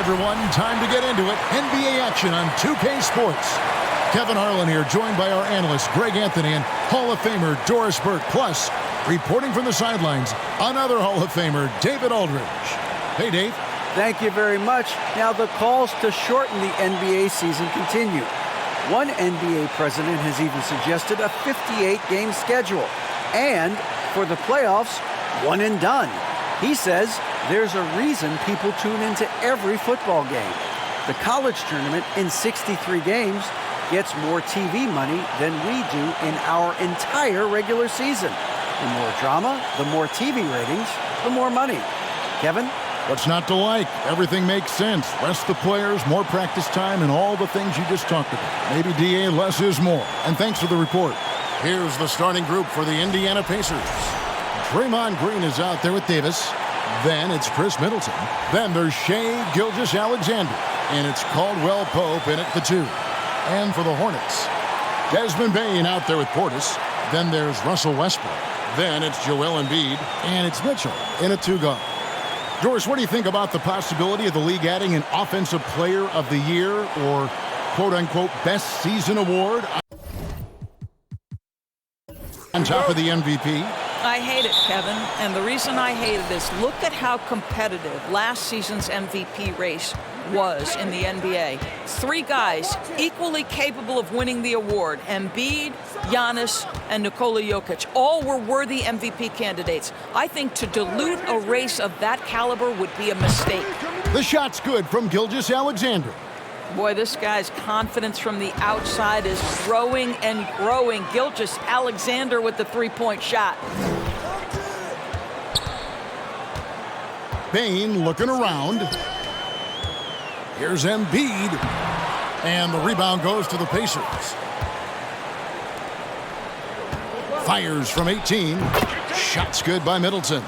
everyone. Time to get into it. NBA action on 2K Sports. Kevin Harlan here, joined by our analyst, Greg Anthony, and Hall of Famer Doris Burke. Plus, reporting from the sidelines, another Hall of Famer, David Aldridge. Hey, Dave. Thank you very much. Now, the calls to shorten the NBA season continue. One NBA president has even suggested a 58-game schedule. And for the playoffs, one and done. He says there's a reason people tune into every football game. The college tournament in 63 games gets more TV money than we do in our entire regular season. The more drama, the more TV ratings, the more money. Kevin? What's not to like? Everything makes sense. Rest the players, more practice time, and all the things you just talked about. Maybe DA, less is more. And thanks for the report. Here's the starting group for the Indiana Pacers. Draymond Green is out there with Davis. Then it's Chris Middleton. Then there's Shai Gilgeous-Alexander. And it's Caldwell Pope in at the 2. And for the Hornets, Desmond Bane out there with Portis. Then there's Russell Westbrook. Then it's Joel Embiid. And it's Mitchell in a 2-guard. Doris, what do you think about the possibility of the league adding an Offensive Player of the Year or quote-unquote best season award on top of the MVP? I hate it, Kevin, and the reason I hate it is look at how competitive last season's MVP race was in the NBA. 3 guys equally capable of winning the award: Embiid, Giannis, and Nikola Jokic. All were worthy MVP candidates. I think to dilute a race of that caliber would be a mistake. The shot's good from Gilgeous-Alexander. Boy, this guy's confidence from the outside is growing and growing. Gilgeous-Alexander with the 3-point shot. Bane looking around. Here's Embiid. And the rebound goes to the Pacers. Fires from 18. Shot's good by Middleton.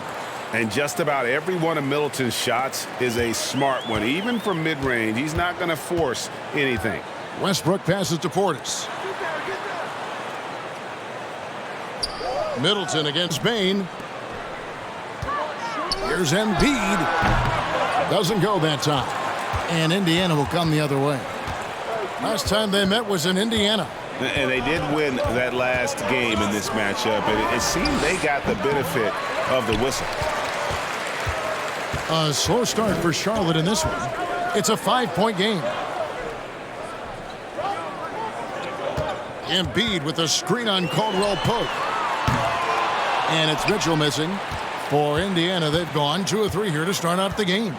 And just about every one of Middleton's shots is a smart one. Even from mid-range, he's not going to force anything. Westbrook passes to Portis. Middleton against Bane. Here's Embiid. Doesn't go that time. And Indiana will come the other way. Last time they met was in Indiana. And they did win that last game in this matchup. And it seemed they got the benefit of the whistle. A slow start for Charlotte in this one. It's a 5-point game. Embiid with a screen on Caldwell Pope. And it's Mitchell missing. For Indiana, they've gone 2 of 3 here to start out the game.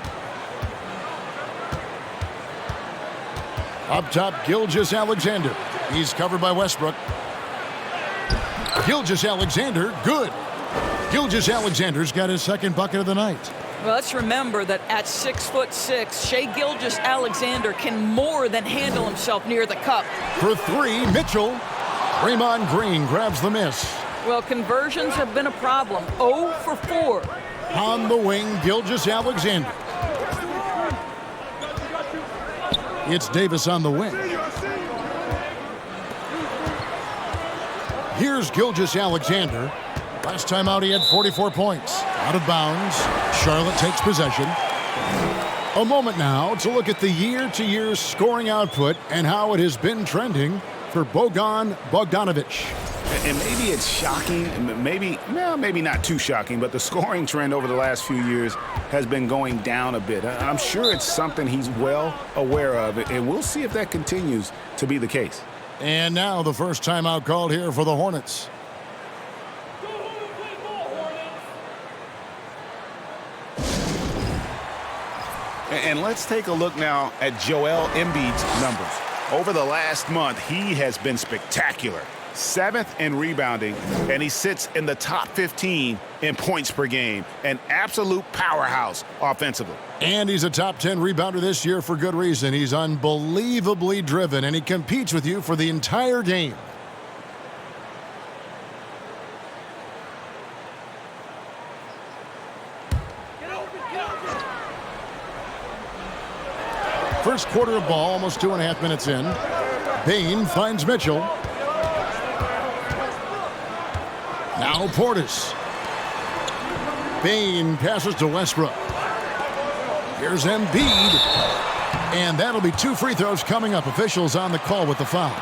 Up top, Gilgeous-Alexander. He's covered by Westbrook. Gilgeous-Alexander, good. Gilgeous-Alexander's got his second bucket of the night. Well, let's remember that at 6'6", Shai Gilgeous-Alexander can more than handle himself near the cup. For 3, Mitchell. Draymond Green grabs the miss. Well, conversions have been a problem. 0 for 4. On the wing, Gilgeous-Alexander. It's Davis on the wing. Here's Gilgeous-Alexander. Last time out, he had 44 points. Out of bounds. Charlotte takes possession. A moment now to look at the year-to-year scoring output and how it has been trending for Bojan Bogdanovic. And maybe it's shocking, maybe not too shocking, but the scoring trend over the last few years has been going down a bit. I'm sure it's something he's well aware of, and we'll see if that continues to be the case. And now the first timeout called here for the Hornets. And let's take a look now at Joel Embiid's numbers. Over the last month, he has been spectacular. 7th in rebounding, and he sits in the top 15 in points per game. An absolute powerhouse offensively. And he's a top 10 rebounder this year for good reason. He's unbelievably driven, and he competes with you for the entire game. First quarter of ball, almost 2.5 minutes in. Bane finds Mitchell. Now Portis. Bane passes to Westbrook. Here's Embiid. And that'll be 2 free throws coming up. Officials on the call with the foul.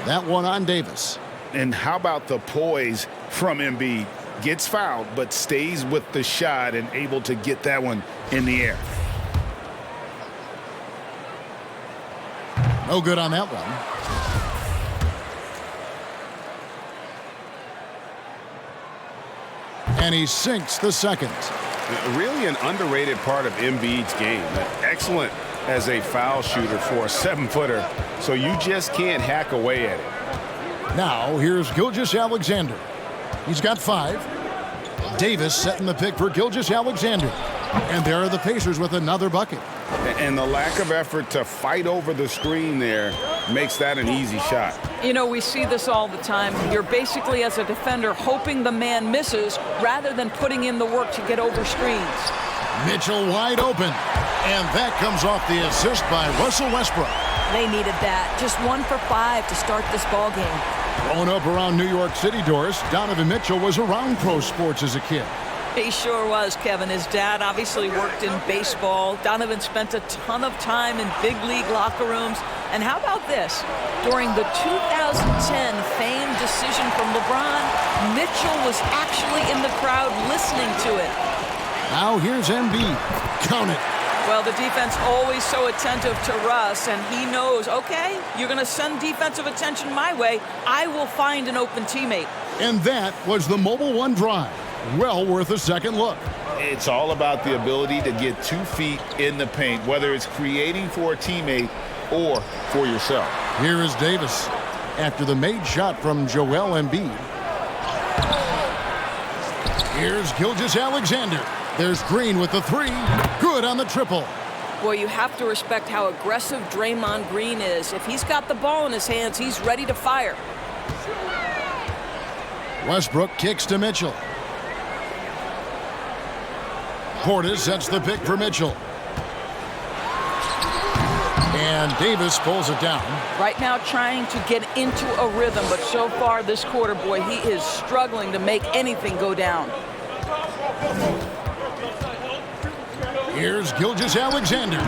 That one on Davis. And how about the poise from Embiid? Gets fouled, but stays with the shot and able to get that one in the air. No good on that one. And he sinks the second. Really an underrated part of Embiid's game. Excellent as a foul shooter for a 7-footer, so you just can't hack away at it. Now, here's Gilgeous-Alexander. He's got 5. Davis setting the pick for Gilgeous-Alexander. And there are the Pacers with another bucket. And the lack of effort to fight over the screen there makes that an easy shot. You know, we see this all the time. You're basically, as a defender, hoping the man misses rather than putting in the work to get over screens. Mitchell wide open. And that comes off the assist by Russell Westbrook. They needed that. Just 1 for 5 to start this ball game. Growing up around New York City, Doris, Donovan Mitchell was around pro sports as a kid. He sure was, Kevin. His dad obviously worked in baseball. Donovan spent a ton of time in big league locker rooms. And how about this? During the 2010 famed decision from LeBron, Mitchell was actually in the crowd listening to it. Now here's Embiid. Count it. Well, the defense always so attentive to Russ, and he knows, okay, you're going to send defensive attention my way. I will find an open teammate. And that was the Mobile One drive. Well worth a second look. It's all about the ability to get 2 feet in the paint, whether it's creating for a teammate or for yourself. Here is Davis after the made shot from Joel Embiid. Here's Gilgeous-Alexander. There's Green with the 3. Good on the triple. Boy, you have to respect how aggressive Draymond Green is. If he's got the ball in his hands, he's ready to fire. Westbrook kicks to Mitchell. Portis sets the pick for Mitchell. And Davis pulls it down. Right now trying to get into a rhythm, but so far this quarter, boy, he is struggling to make anything go down. Here's Gilgeous-Alexander.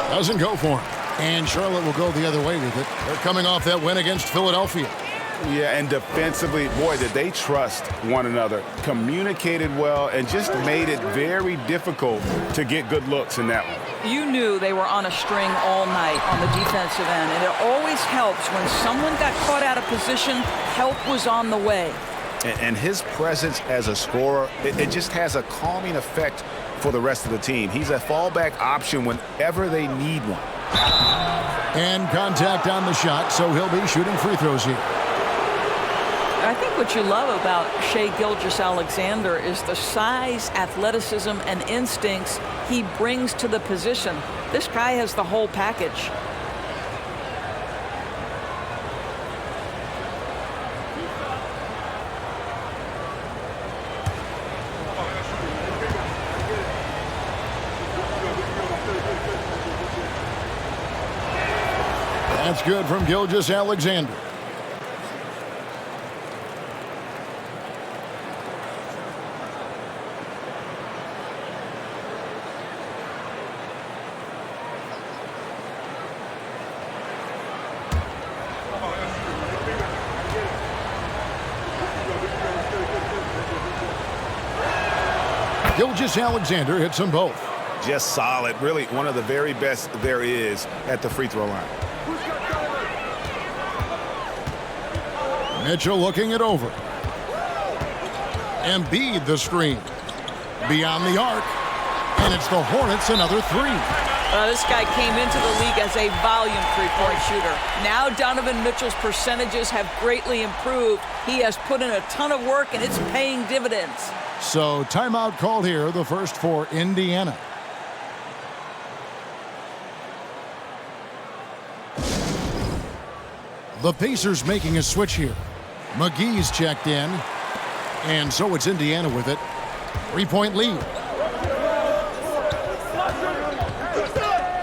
Doesn't go for him. And Charlotte will go the other way with it. They're coming off that win against Philadelphia. Yeah, and defensively, boy, did they trust one another. Communicated well and just made it very difficult to get good looks in that one. You knew they were on a string all night on the defensive end, and it always helps when someone got caught out of position, help was on the way. And his presence as a scorer, it just has a calming effect for the rest of the team. He's a fallback option whenever they need one. And contact on the shot, so he'll be shooting free throws here. I think what you love about Shai Gilgeous-Alexander is the size, athleticism, and instincts he brings to the position. This guy has the whole package. That's good from Gilgeous-Alexander. Gilgeous-Alexander hits them both. Just solid. Really one of the very best there is at the free throw line. Mitchell looking it over. Embiid the screen. Beyond the arc. And it's the Hornets another 3. This guy came into the league as a volume three-point shooter. Now Donovan Mitchell's percentages have greatly improved. He has put in a ton of work, and it's paying dividends. So timeout called here, the first for Indiana. The Pacers making a switch here. McGee's checked in. And so it's Indiana with it. 3-point lead.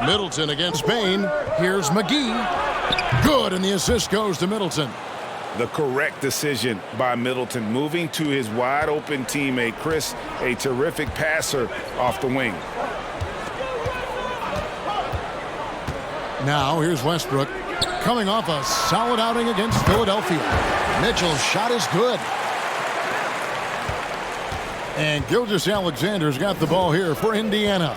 Middleton against Bain. Here's McGee. Good, and the assist goes to Middleton. The correct decision by Middleton, moving to his wide-open teammate, Chris, a terrific passer off the wing. Now here's Westbrook coming off a solid outing against Philadelphia. Mitchell's shot is good. And Gilgeous-Alexander's got the ball here for Indiana.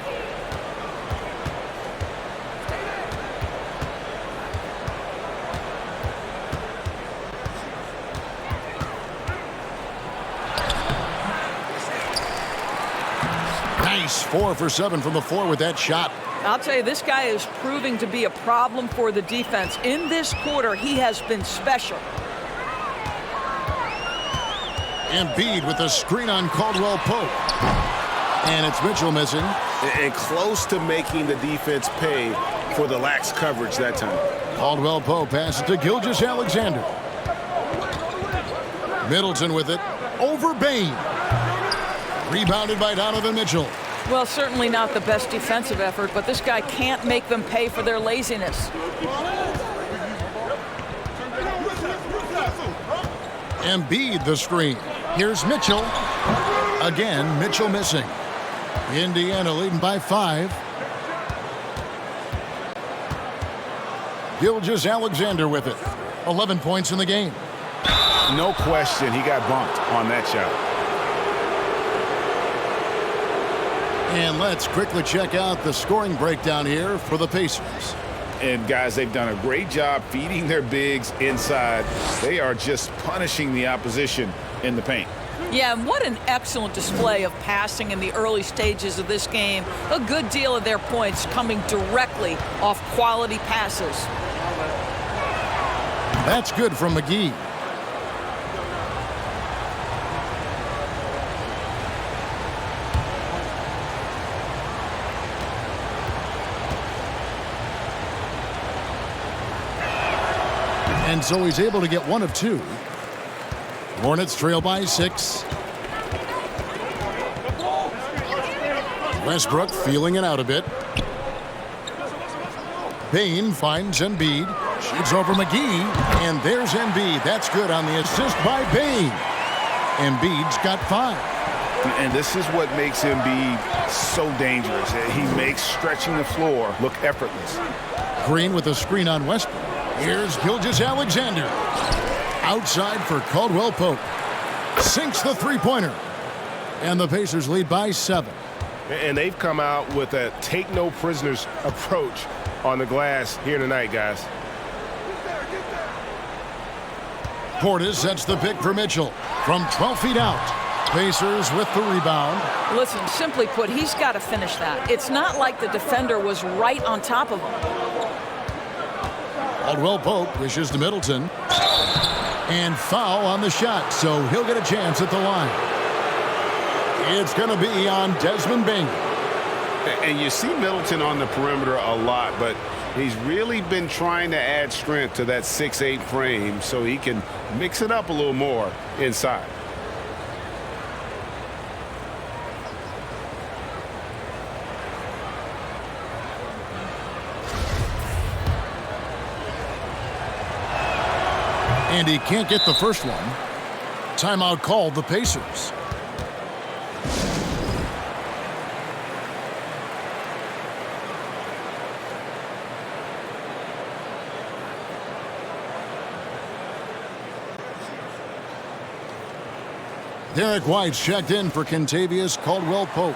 Nice 4 for 7 from the floor with that shot. I'll tell you, this guy is proving to be a problem for the defense. In this quarter, he has been special. Embiid with a screen on Caldwell Pope. And it's Mitchell missing. And close to making the defense pay for the lax coverage that time. Caldwell Pope passes to Gilgeous-Alexander. Middleton with it. Over Bain. Rebounded by Donovan Mitchell. Well, certainly not the best defensive effort, but this guy can't make them pay for their laziness. Embiid the screen. Here's Mitchell. Again, Mitchell missing. Indiana leading by 5. Gilgeous-Alexander with it. 11 points in the game. No question, he got bumped on that shot. And let's quickly check out the scoring breakdown here for the Pacers. And guys, they've done a great job feeding their bigs inside. They are just punishing the opposition in the paint. Yeah, and what an excellent display of passing in the early stages of this game. A good deal of their points coming directly off quality passes. That's good from McGee. And so he's able to get 1 of 2. Hornets trail by 6. Westbrook feeling it out a bit. Bain finds Embiid. Shoots over McGee. And there's Embiid. That's good on the assist by Bain. Embiid's got 5. And this is what makes Embiid so dangerous. He makes stretching the floor look effortless. Green with a screen on Westbrook. Here's Gilgeous-Alexander. Outside for Caldwell Pope. Sinks the three-pointer. And the Pacers lead by 7. And they've come out with a take-no-prisoners approach on the glass here tonight, guys. Portis sets the pick for Mitchell from 12 feet out. Pacers with the rebound. Listen, simply put, he's got to finish that. It's not like the defender was right on top of him. Caldwell Pope wishes to Middleton. And foul on the shot, so he'll get a chance at the line. It's going to be on Desmond Bain. And you see Middleton on the perimeter a lot, but he's really been trying to add strength to that 6'8" frame so he can mix it up a little more inside. And he can't get the first one. Timeout called the Pacers. Derek White's checked in for Kentavious Caldwell Pope.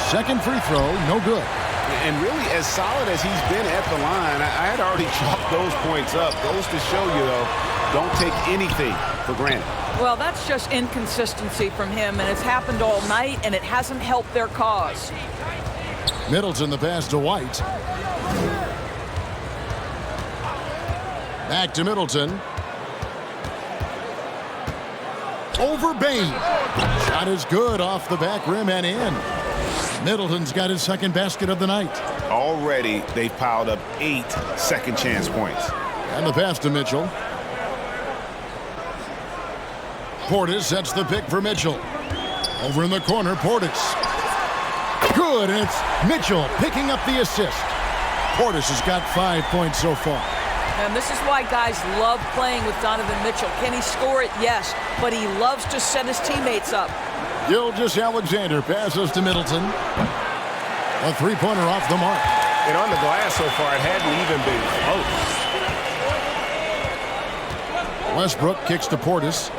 Second free throw, no good. And really, as solid as he's been at the line, I had already chalked those points up. Goes to show you, though, don't take anything for granted. Well, that's just inconsistency from him, and it's happened all night, and it hasn't helped their cause. Middleton the pass to White. Back to Middleton. Over Bain. Shot is good off the back rim and in. Middleton's got his second basket of the night. Already, they've piled up 8 second chance points. And the pass to Mitchell. Portis sets the pick for Mitchell. Over in the corner, Portis. Good, and it's Mitchell picking up the assist. Portis has got 5 points so far. And this is why guys love playing with Donovan Mitchell. Can he score it? Yes, but he loves to set his teammates up. Gilgeous-Alexander passes to Middleton. A three-pointer off the mark. And on the glass so far, it hadn't even been close. Westbrook kicks to Portis.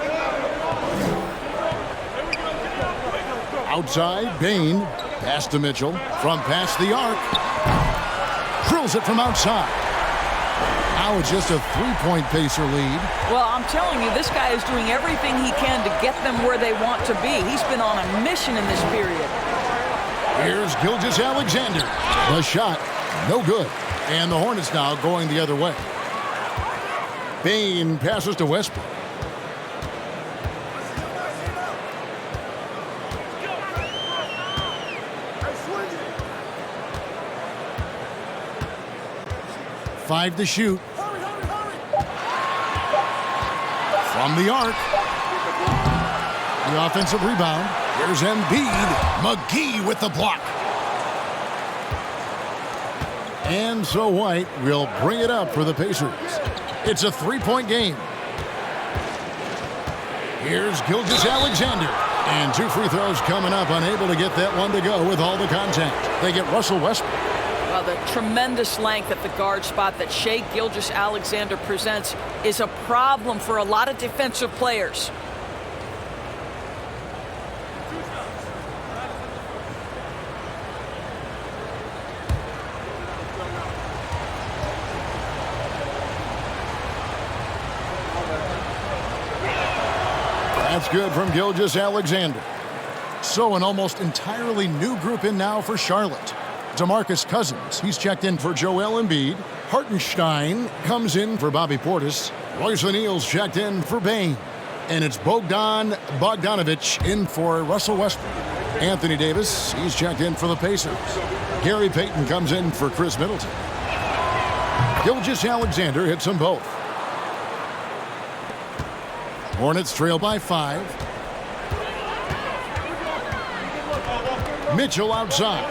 Outside, Bain. Pass to Mitchell. From past the arc. Drills it from outside. Now it's just a three-point Pacer lead. Well, I'm telling you, this guy is doing everything he can to get them where they want to be. He's been on a mission in this period. Here's Gilgeous-Alexander. The shot, no good. And the Hornets now going the other way. Bain passes to Westbrook. Five to shoot. From the arc. The offensive rebound. Here's Embiid. McGee with the block. And so White will bring it up for the Pacers. It's a three-point game. Here's Gilgeous-Alexander. And two free throws coming up, unable to get that one to go with all the contact. They get Russell Westbrook. Well, the tremendous length at the guard spot that Shai Gilgeous-Alexander presents is a problem for a lot of defensive players. That's good from Gilgeous-Alexander. So an almost entirely new group in now for Charlotte. DeMarcus Cousins, he's checked in for Joel Embiid. Hartenstein comes in for Bobby Portis. Royce O'Neal's checked in for Bain. And it's Bogdan Bogdanovic in for Russell Westbrook. Anthony Davis, he's checked in for the Pacers. Gary Payton comes in for Chris Middleton. Gilgeous-Alexander hits them both. Hornets trail by 5. Mitchell outside.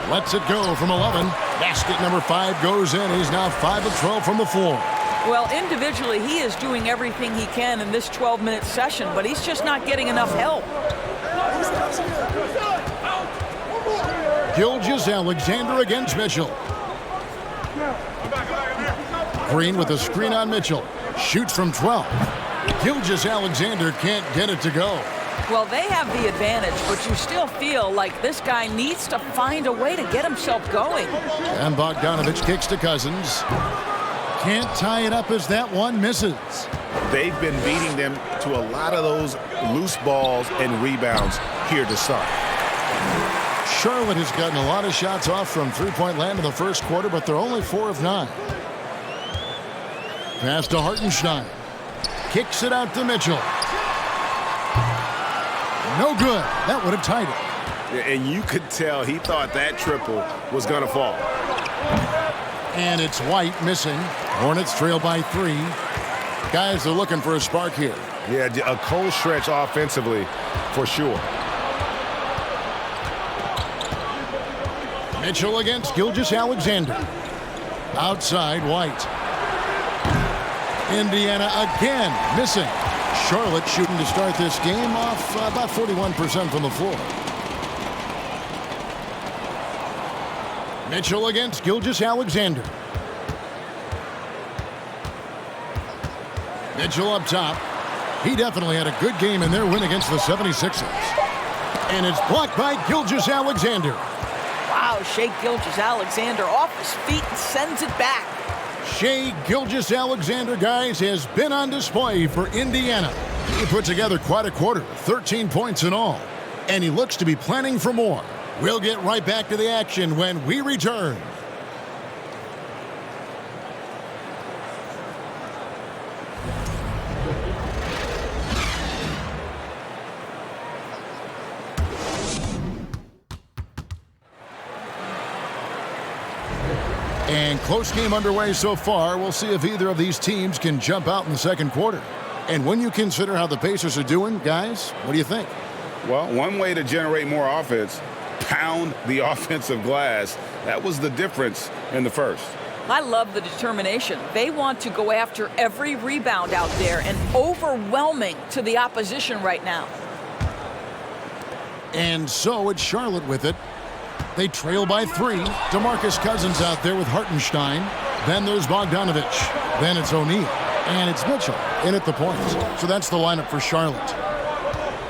Lets it go from 11. Basket number 5 goes in. He's now 5 of 12 from the floor. Well, individually, he is doing everything he can in this 12-minute session, but he's just not getting enough help. Gilgeous-Alexander against Mitchell. Green with a screen on Mitchell. Shoots from 12. Gilgeous-Alexander can't get it to go. Well, they have the advantage, but you still feel like this guy needs to find a way to get himself going. And Bogdanovic kicks to Cousins. Can't tie it up as that one misses. They've been beating them to a lot of those loose balls and rebounds here to start. Charlotte has gotten a lot of shots off from three-point land in the first quarter, but they're only 4 of 9. Pass to Hartenstein. Kicks it out to Mitchell. No good. That would have tied it. And you could tell he thought that triple was going to fall. And it's White missing. Hornets trail by 3. Guys are looking for a spark here. Yeah, a cold stretch offensively for sure. Mitchell against Gilgeous-Alexander. Outside, White. Indiana again missing. Charlotte shooting to start this game off about 41% from the floor. Mitchell against Gilgeous-Alexander. Mitchell up top. He definitely had a good game in their win against the 76ers. And it's blocked by Gilgeous-Alexander. Wow, Shai Gilgeous-Alexander off his feet and sends it back. Shai Gilgeous-Alexander, guys, has been on display for Indiana. He put together quite a quarter, 13 points in all. And he looks to be planning for more. We'll get right back to the action when we return. And close game underway so far. We'll see if either of these teams can jump out in the second quarter. And when you consider how the Pacers are doing, guys, what do you think? Well, one way to generate more offense, pound the offensive glass. That was the difference in the first. I love the determination. They want to go after every rebound out there and overwhelming to the opposition right now. And so it's Charlotte with it. They trail by 3. DeMarcus Cousins out there with Hartenstein. Then there's Bogdanovich. Then it's O'Neal. And it's Mitchell in at the point. So that's the lineup for Charlotte.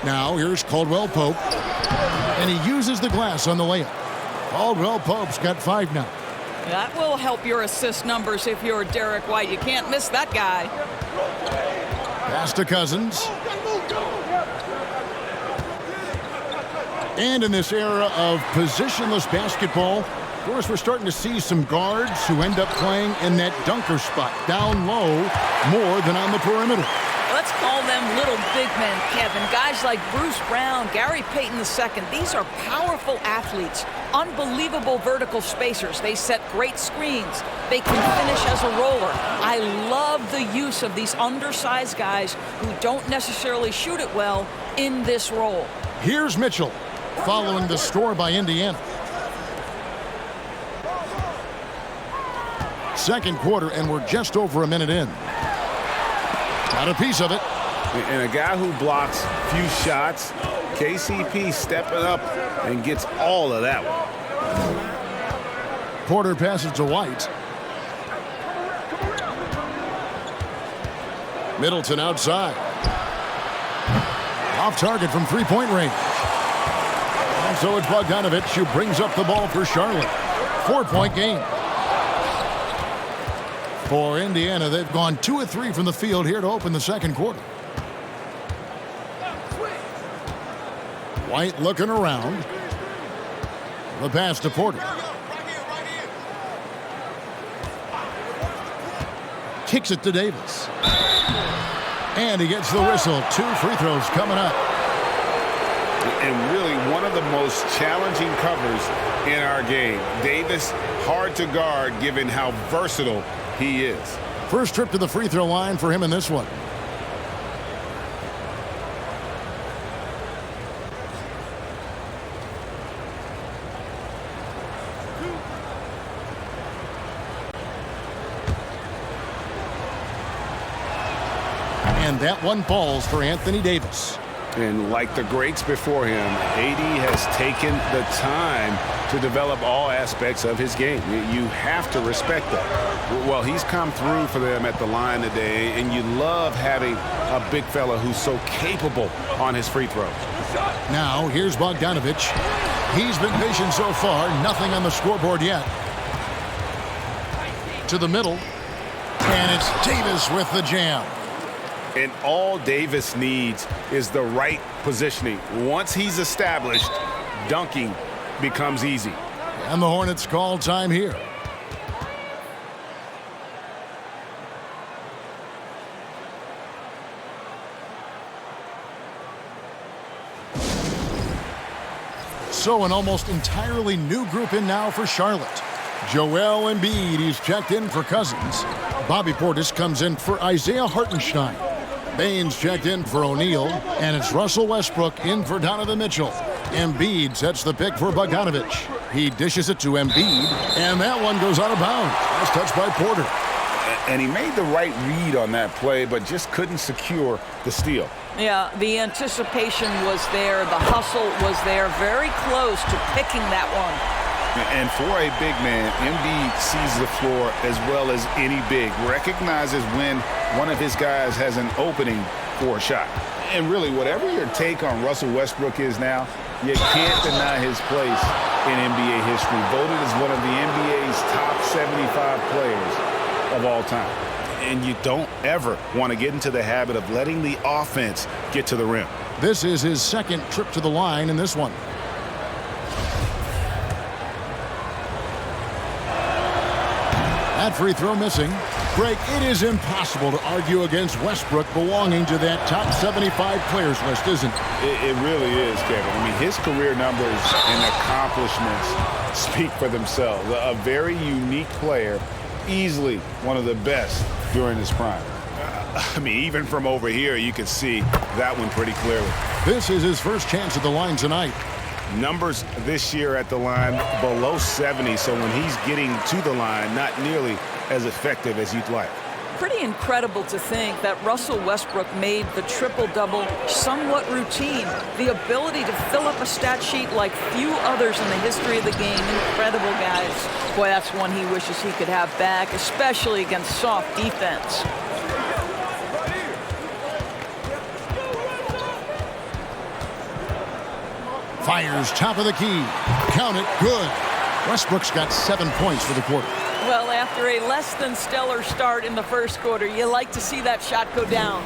Now here's Caldwell Pope. And he uses the glass on the layup. Caldwell Pope's got 5 now. That will help your assist numbers if you're Derek White. You can't miss that guy. Pass to Cousins. And in this era of positionless basketball, of course, we're starting to see some guards who end up playing in that dunker spot, down low, more than on the perimeter. Let's call them little big men, Kevin. Guys like Bruce Brown, Gary Payton II. These are powerful athletes, unbelievable vertical spacers. They set great screens. They can finish as a roller. I love the use of these undersized guys who don't necessarily shoot it well in this role. Here's Mitchell, following the score by Indiana. Second quarter, and we're just over a minute in. Got a piece of it. And a guy who blocks few shots, KCP stepping up and gets all of that one. Porter passes to White. Middleton outside. Off target from three-point range. And so it's Bogdanovich who brings up the ball for Charlotte. 4-point game. For Indiana, they've gone 2 of 3 from the field here to open the second quarter. White looking around. The pass to Porter. Kicks it to Davis. And he gets the whistle. 2 free throws coming up. And really one of the most challenging covers in our game. Davis, hard to guard given how versatile he is. First trip to the free throw line for him in this one. And that one falls for Anthony Davis. And like the greats before him, AD has taken the time to develop all aspects of his game. You have to respect that. Well, he's come through for them at the line today, and you love having a big fella who's so capable on his free throws. Now, here's Bogdanovich. He's been patient so far. Nothing on the scoreboard yet. To the middle. And it's Davis with the jam. And all Davis needs is the right positioning. Once he's established, dunking becomes easy. And the Hornets call time here. So an almost entirely new group in now for Charlotte. Joel Embiid, he's checked in for Cousins. Bobby Portis comes in for Isaiah Hartenstein. Baines checked in for O'Neal, and it's Russell Westbrook in for Donovan Mitchell. Embiid sets the pick for Bogdanovich. He dishes it to Embiid, and that one goes out of bounds. Nice touch by Porter. And he made the right read on that play, but just couldn't secure the steal. Yeah, the anticipation was there. The hustle was there. Very close to picking that one. And for a big man, Embiid sees the floor as well as any big. Recognizes when one of his guys has an opening for a shot. And really, whatever your take on Russell Westbrook is now, you can't deny his place in NBA history. Voted as one of the NBA's top 75 players of all time. And you don't ever want to get into the habit of letting the offense get to the rim. This is his second trip to the line in this one. That free throw missing. Greg, it is impossible to argue against Westbrook belonging to that top 75 players list, isn't it? It really is, Kevin. I mean, his career numbers and accomplishments speak for themselves. A very unique player, easily one of the best during his prime. I mean, even from over here, you can see that one pretty clearly. This is his first chance at the line tonight. Numbers this year at the line below 70, so when he's getting to the line, not nearly as effective as you'd like. Pretty incredible to think that Russell Westbrook made the triple-double somewhat routine. The ability to fill up a stat sheet like few others in the history of the game. Incredible, guys. Boy, that's one he wishes he could have back, especially against soft defense. Fires top of the key. Count it. Good. Westbrook's got 7 points for the quarter. Well, after a less than stellar start in the first quarter, you like to see that shot go down.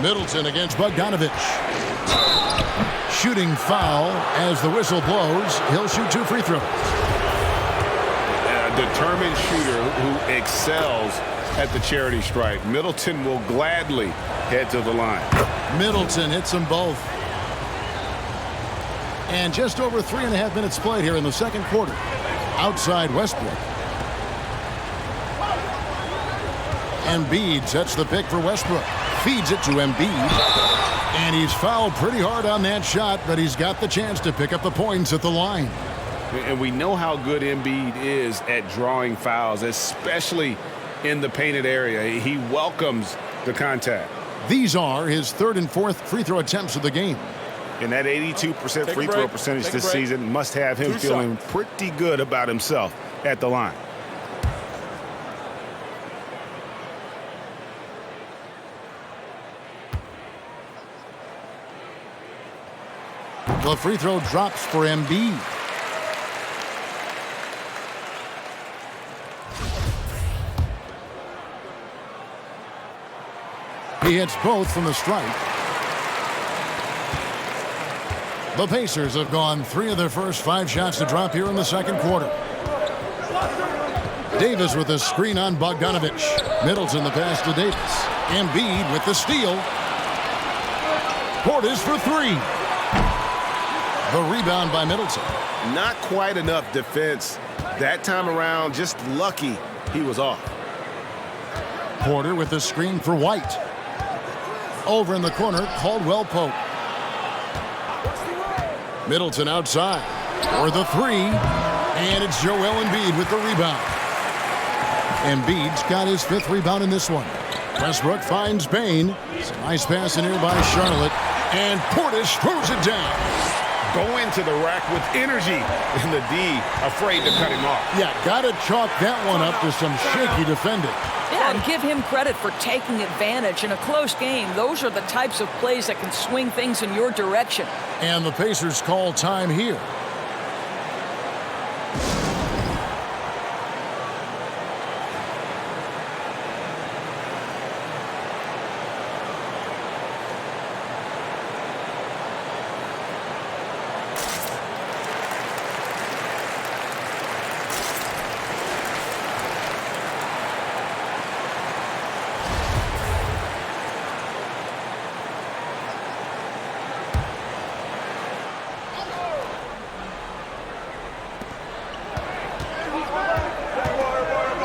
Middleton against Bogdanovich. Shooting foul as the whistle blows. He'll shoot 2 free throws. A determined shooter who excels at the charity stripe. Middleton will gladly head to the line. Middleton hits them both. And just over 3.5 minutes played here in the second quarter. Outside Westbrook. Embiid sets the pick for Westbrook. Feeds it to Embiid. And he's fouled pretty hard on that shot, but he's got the chance to pick up the points at the line. And we know how good Embiid is at drawing fouls, especially in the painted area. He welcomes the contact. These are his 3rd and 4th free throw attempts of the game. And that 82% free throw percentage this season must have him feeling pretty good about himself at the line. The free throw drops for Embiid. He hits both from the stripe. The Pacers have gone 3 of their first 5 shots to drop here in the second quarter. Davis with a screen on Bogdanovich. Middleton the pass to Davis. Embiid with the steal. Portis for 3. The rebound by Middleton. Not quite enough defense that time around. Just lucky he was off. Porter with the screen for White. Over in the corner, Caldwell Pope. Middleton outside for the 3. And it's Joel Embiid with the rebound. Embiid's got his 5th rebound in this one. Westbrook finds Payne. It's a nice pass in here by Charlotte. And Portis throws it down. Go into the rack with energy. And the D afraid to cut him off. Yeah, got to chalk that one up to some shaky defending. Yeah, and give him credit for taking advantage in a close game. Those are the types of plays that can swing things in your direction. And the Pacers call time here.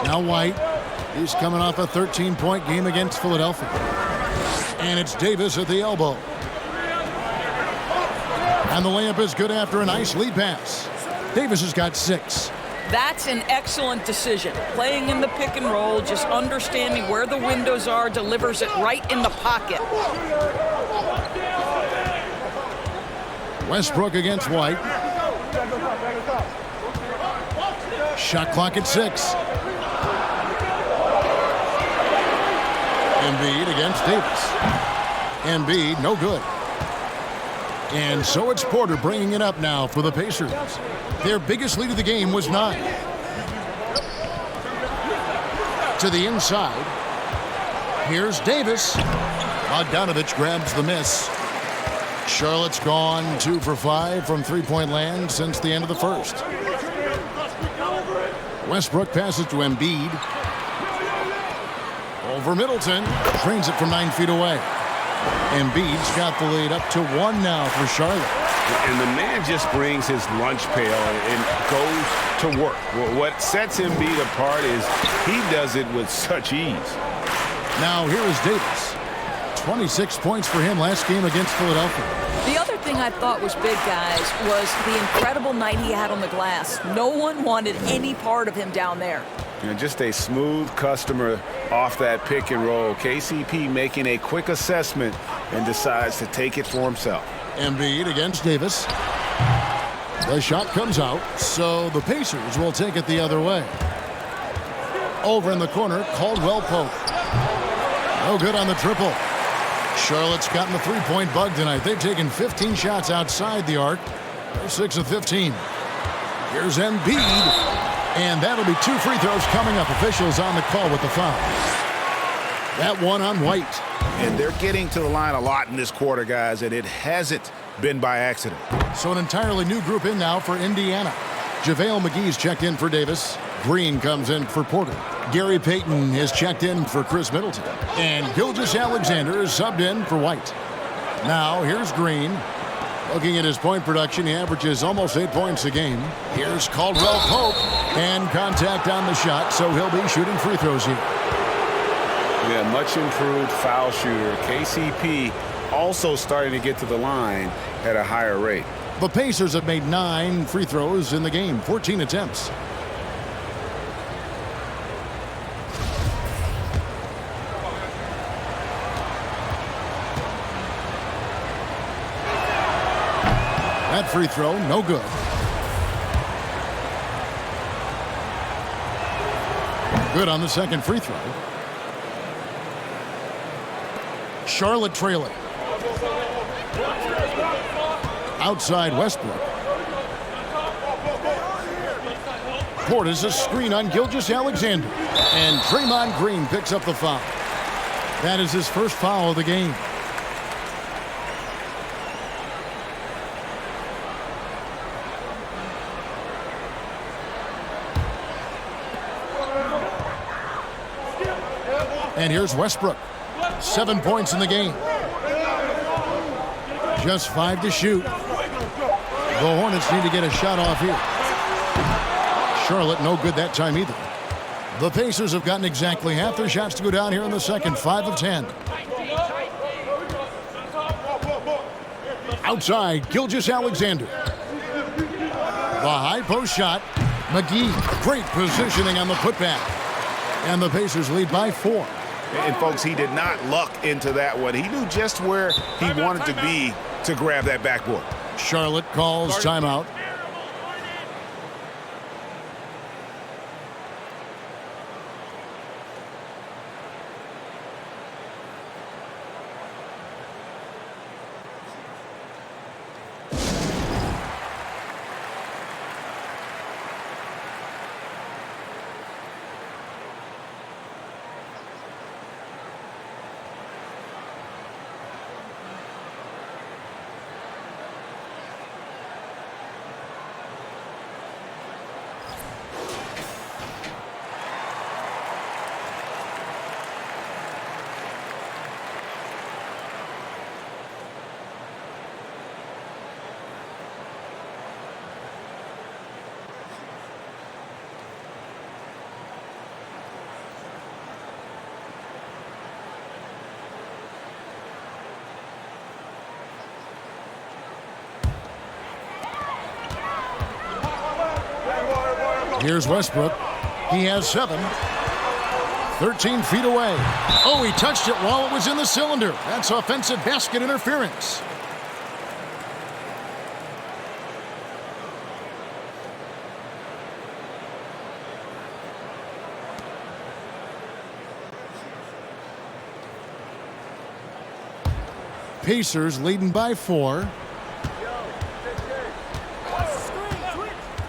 Now White, he's coming off a 13-point game against Philadelphia. And it's Davis at the elbow. And the layup is good after a nice lead pass. Davis has got 6. That's an excellent decision. Playing in the pick and roll, just understanding where the windows are, delivers it right in the pocket. Westbrook against White. Shot clock at 6. Embiid against Davis. Embiid, no good. And so it's Porter bringing it up now for the Pacers. Their biggest lead of the game was 9. To the inside. Here's Davis. Bogdanovich grabs the miss. Charlotte's gone 2 for 5 from 3-point land since the end of the first. Westbrook passes to Embiid. Over Middleton. Drains it from 9 feet away. Embiid's got the lead up to 1 now for Charlotte. And the man just brings his lunch pail and goes to work. Well, what sets Embiid apart is he does it with such ease. Now here is Davis. 26 points for him last game against Philadelphia. The other thing I thought was big, guys, was the incredible night he had on the glass. No one wanted any part of him down there. You know, just a smooth customer off that pick and roll. KCP making a quick assessment and decides to take it for himself. Embiid against Davis. The shot comes out, so the Pacers will take it the other way. Over in the corner, Caldwell Pope. No good on the triple. Charlotte's gotten the three-point bug tonight. They've taken 15 shots outside the arc. They're 6 of 15. Here's Embiid. And that'll be 2 free throws coming up. Officials on the call with the foul. That one on White. And they're getting to the line a lot in this quarter, guys, and it hasn't been by accident. So an entirely new group in now for Indiana. JaVale McGee's checked in for Davis. Green comes in for Porter. Gary Payton is checked in for Chris Middleton. And Gilgeous-Alexander is subbed in for White. Now here's Green. Looking at his point production, he averages almost 8 points a game. Here's Caldwell Pope. And contact on the shot, so he'll be shooting free throws here. Yeah, much improved foul shooter. KCP also starting to get to the line at a higher rate. The Pacers have made 9 free throws in the game, 14 attempts. That free throw, no good. Good on the second free throw. Charlotte trailing. Outside Westbrook. Portis a screen on Gilgeous-Alexander. And Draymond Green picks up the foul. That is his first foul of the game. And here's Westbrook. 7 points in the game. Just 5 to shoot. The Hornets need to get a shot off here. Charlotte no good that time either. The Pacers have gotten exactly half their shots to go down here in the second. 5 of 10. Outside, Gilgeous-Alexander. The high post shot. McGee, great positioning on the putback. And the Pacers lead by 4. And, folks, he did not luck into that one. He knew just where he wanted to be to grab that backboard. Charlotte calls timeout. Here's Westbrook. He has 7. 13 feet away. Oh, he touched it while it was in the cylinder. That's offensive basket interference. Pacers leading by 4.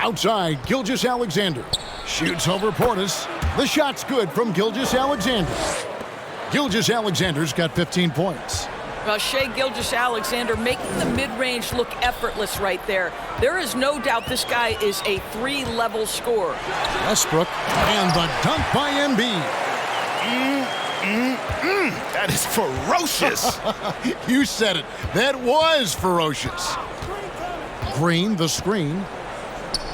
Outside, Gilgeous-Alexander. Shoots over Portis. The shot's good from Gilgeous-Alexander. Gilgeous-Alexander's got 15 points. Well, Shai Gilgeous-Alexander making the mid-range look effortless right there. There is no doubt this guy is a 3-level scorer. Westbrook and the dunk by Embiid. That is ferocious. You said it. That was ferocious. Green, the screen.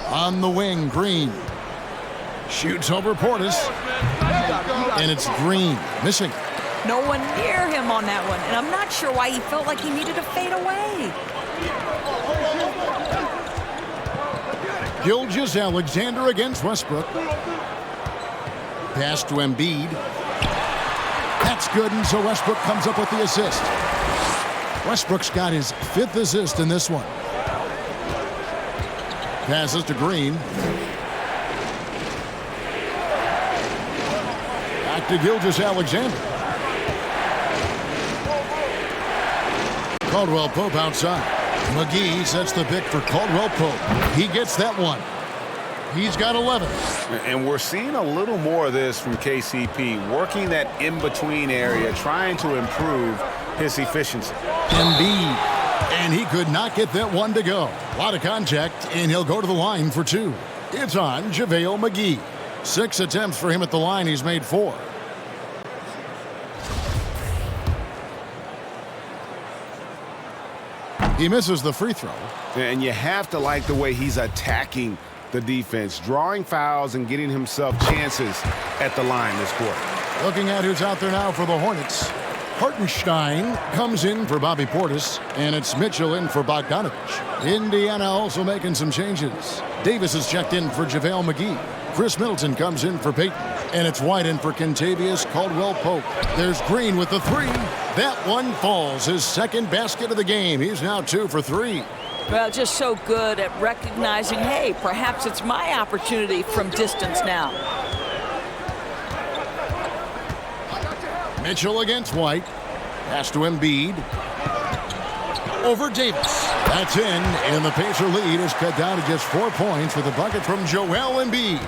On the wing, Green. Shoots over Portis. And it's Green. Missing. No one near him on that one, and I'm not sure why he felt like he needed to fade away. Gilgeous-Alexander against Westbrook. Pass to Embiid. That's good, and so Westbrook comes up with the assist. Westbrook's got his 5th assist in this one. Passes to Green. Back to Gilgeous-Alexander. Caldwell Pope outside. McGee sets the pick for Caldwell Pope. He gets that one. He's got 11. And we're seeing a little more of this from KCP, working that in-between area, trying to improve his efficiency. Embiid, and he could not get that one to go. A lot of contact, and he'll go to the line for 2. It's on JaVale McGee. 6 attempts for him at the line. He's made 4. He misses the free throw. And you have to like the way he's attacking the defense, drawing fouls and getting himself chances at the line this quarter. Looking at who's out there now for the Hornets. Hartenstein comes in for Bobby Portis, and it's Mitchell in for Bogdanovich. Indiana also making some changes. Davis is checked in for JaVale McGee. Chris Middleton comes in for Peyton, and it's White in for Kentavious Caldwell-Pope. There's Green with the 3. That one falls. His 2nd basket of the game. He's now 2 for 3. Well, just so good at recognizing, hey, perhaps it's my opportunity from distance now. Mitchell against White. Pass to Embiid. Over Davis. That's in, and the Pacer lead is cut down to just 4 points with a bucket from Joel Embiid.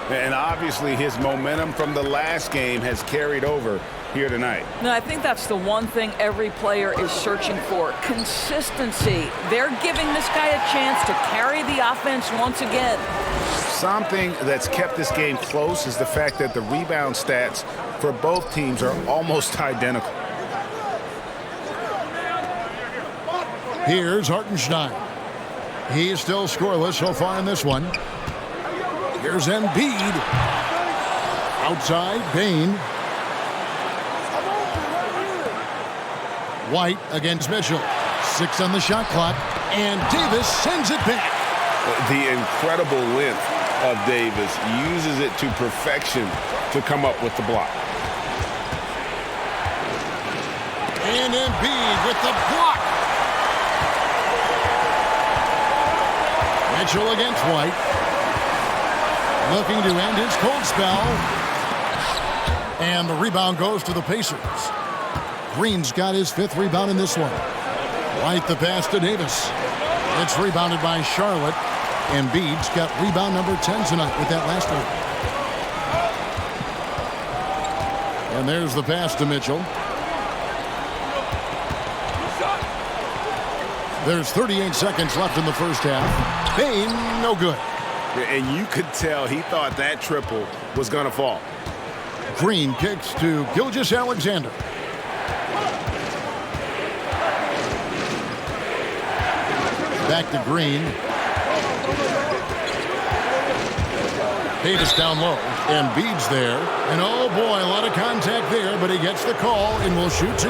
And obviously his momentum from the last game has carried over here tonight. No, I think that's the one thing every player is searching for. Consistency. They're giving this guy a chance to carry the offense once again. Something that's kept this game close is the fact that the rebound stats for both teams are almost identical. Here's Hartenstein. He's still scoreless so far in this one. Here's Embiid. Outside, Bain. White against Mitchell. 6 on the shot clock, and Davis sends it back. The incredible length of Davis uses it to perfection to come up with the block. And Embiid with the block. Mitchell against White. Looking to end his cold spell. And the rebound goes to the Pacers. Green's got his 5th rebound in this one. White the pass to Davis. It's rebounded by Charlotte. Embiid's got rebound number 10 tonight with that last one. And there's the pass to Mitchell. There's 38 seconds left in the first half. Bain, no good. And you could tell he thought that triple was going to fall. Green kicks to Gilgeous-Alexander. Back to Green. Davis down low. Embiid's there. And oh boy, a lot of contact there, but he gets the call and will shoot 2.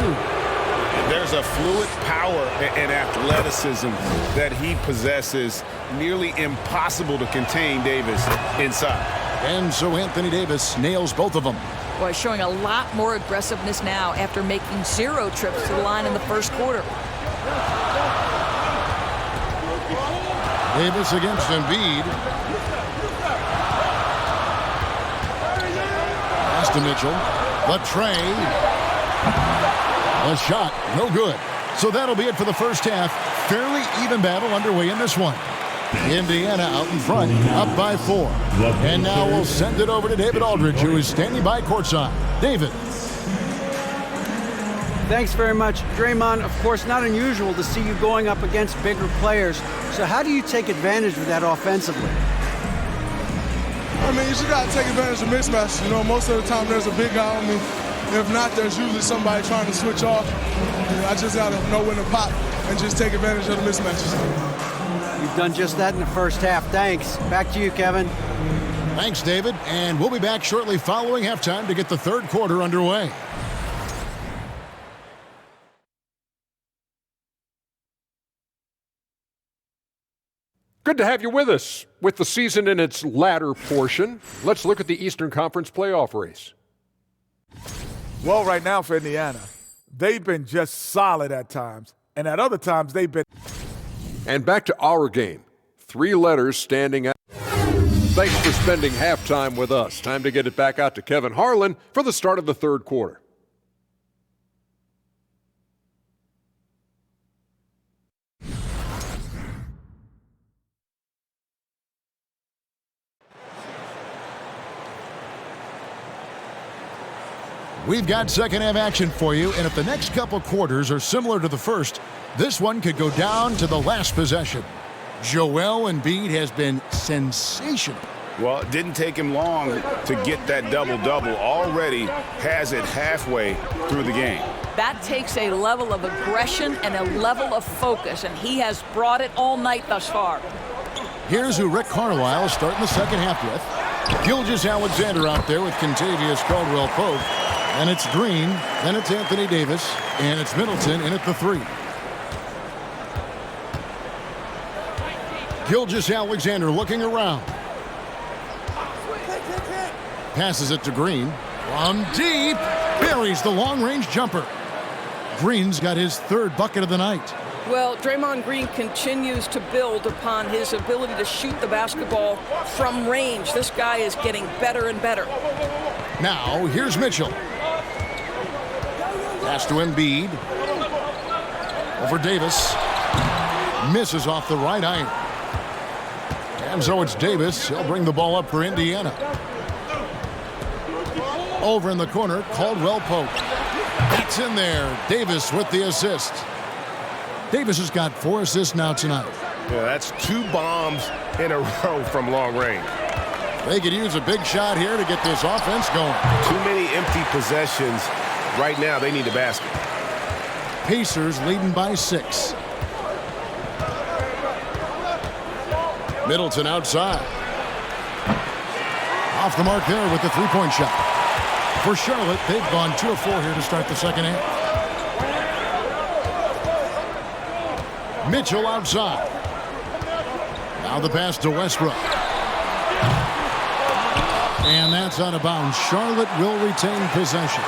There's a fluid power and athleticism that he possesses. Nearly impossible to contain Davis inside. And so Anthony Davis nails both of them. Boy, showing a lot more aggressiveness now after making 0 trips to the line in the first quarter. Davis against Embiid. Pass to Mitchell. The tray. A shot, no good. So that'll be it for the first half. Fairly even battle underway in this one. Indiana out in front, up by 4. And now we'll send it over to David Aldridge, who is standing by courtside. David. Thanks very much. Draymond, of course, not unusual to see you going up against bigger players. So how do you take advantage of that offensively? I mean, you just got to take advantage of mismatches. You know, most of the time there's a big guy on me. If not, there's usually somebody trying to switch off. I just got to know when to pop and just take advantage of the mismatches. You've done just that in the first half. Thanks. Back to you, Kevin. Thanks, David. And we'll be back shortly following halftime to get the third quarter underway. Good to have you with us. With the season in its latter portion, let's look at the Eastern Conference playoff race. Well, right now for Indiana, they've been just solid at times, and at other times they've been. And back to our game. 3 letters standing out. Thanks for spending halftime with us. Time to get it back out to Kevin Harlan for the start of the third quarter. We've got second half action for you, and if the next couple quarters are similar to the first, this one could go down to the last possession. Joel Embiid has been sensational. Well, it didn't take him long to get that double-double. Already has it halfway through the game. That takes a level of aggression and a level of focus, and he has brought it all night thus far. Here's who Rick Carlisle is starting the second half with. Gilgeous-Alexander out there with Kentavious Caldwell-Pope. And it's Green, then it's Anthony Davis, and it's Middleton in at the 3. Gilgeous-Alexander looking around. Passes it to Green. From deep, buries the long-range jumper. Green's got his third bucket of the night. Well, Draymond Green continues to build upon his ability to shoot the basketball from range. This guy is getting better and better. Now, here's Mitchell. Pass to Embiid. Over Davis. Misses off the right iron. And so it's Davis. He'll bring the ball up for Indiana. Over in the corner, Caldwell-Pope. That's in there. Davis with the assist. Davis has got 4 assists now tonight. Yeah, that's 2 bombs in a row from long range. They could use a big shot here to get this offense going. Too many empty possessions. Right now, they need a basket. Pacers leading by 6. Middleton outside. Off the mark there with the three-point shot. For Charlotte, they've gone 2 of 4 here to start the second half. Mitchell outside. Now the pass to Westbrook. And that's out of bounds. Charlotte will retain possession.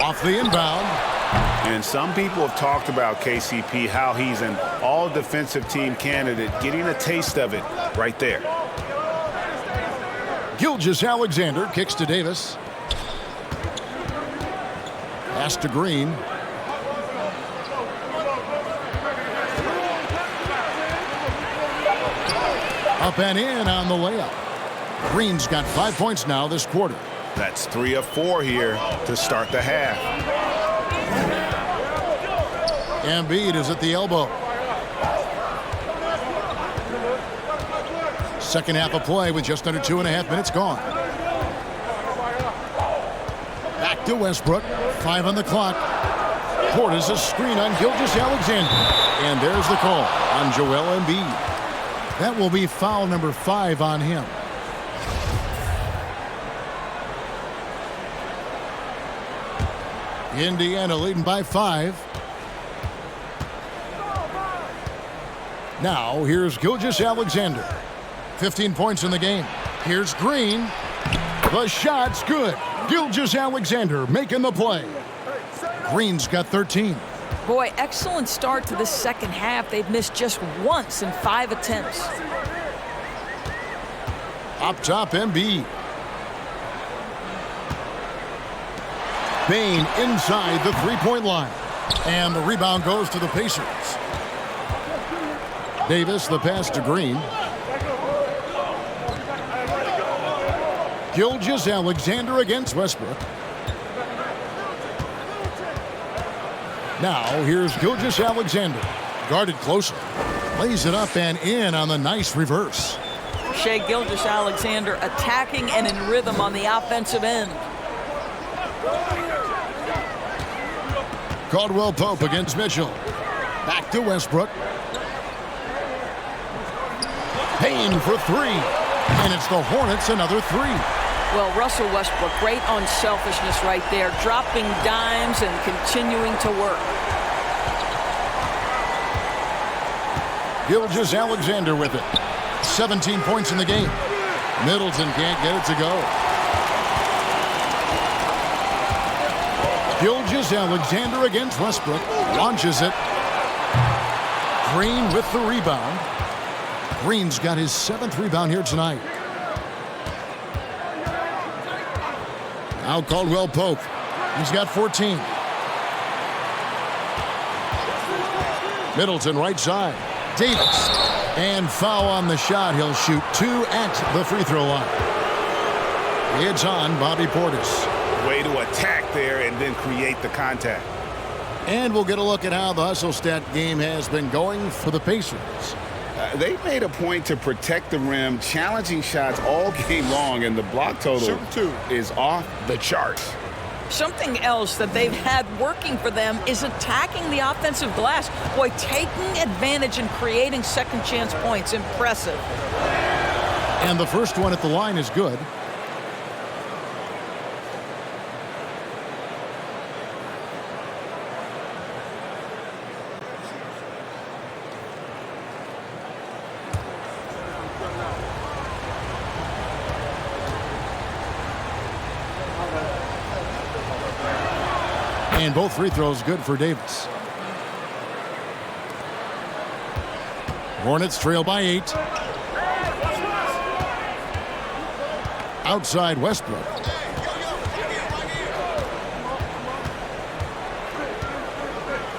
Off the inbound. And some people have talked about KCP, how he's an all-defensive team candidate, getting a taste of it right there. Gilgeous-Alexander kicks to Davis. Pass to Green. Up and in on the layup. Green's got 5 points now this quarter. That's 3 of 4 here to start the half. Embiid is at the elbow. Second half of play with just under 2.5 minutes gone. Back to Westbrook. 5 on the clock. Portis a screen on Gilgeous-Alexander. And there's the call on Joel Embiid. That will be foul number 5 on him. Indiana leading by 5. Now, here's Gilgeous-Alexander. 15 points in the game. Here's Green. The shot's good. Gilgeous-Alexander making the play. Green's got 13. Boy, excellent start to the second half. They've missed just once in 5 attempts. Up top, Embiid. Bane inside the three-point line. And the rebound goes to the Pacers. Davis, the pass to Green. Gilgeous-Alexander against Westbrook. Now, here's Gilgeous-Alexander. Guarded closely. Lays it up and in on the nice reverse. Shai Gilgeous-Alexander attacking and in rhythm on the offensive end. Caldwell Pope against Mitchell. Back to Westbrook. Payne for three. And it's the Hornets another three. Well, Russell Westbrook, great unselfishness right there, dropping dimes and continuing to work. Gilgeous-Alexander with it. 17 points in the game. Middleton can't get it to go. Gilgeous-Alexander against Westbrook. Launches it. Green with the rebound. Green's got his 7th rebound here tonight. Now Caldwell Pope. He's got 14. Middleton right side. Davis. And foul on the shot. He'll shoot 2 at the free throw line. It's on Bobby Portis. Way to attack there and then create the contact. And we'll get a look at how the hustle stat game has been going for the Pacers. They made a point to protect the rim, challenging shots all game long, and the block total is off the charts. Something else that they've had working for them is attacking the offensive glass. Boy, taking advantage and creating second chance points. Impressive. And the first one at the line is good. And both free throws good for Davis. Hornets trail by 8. Outside Westbrook.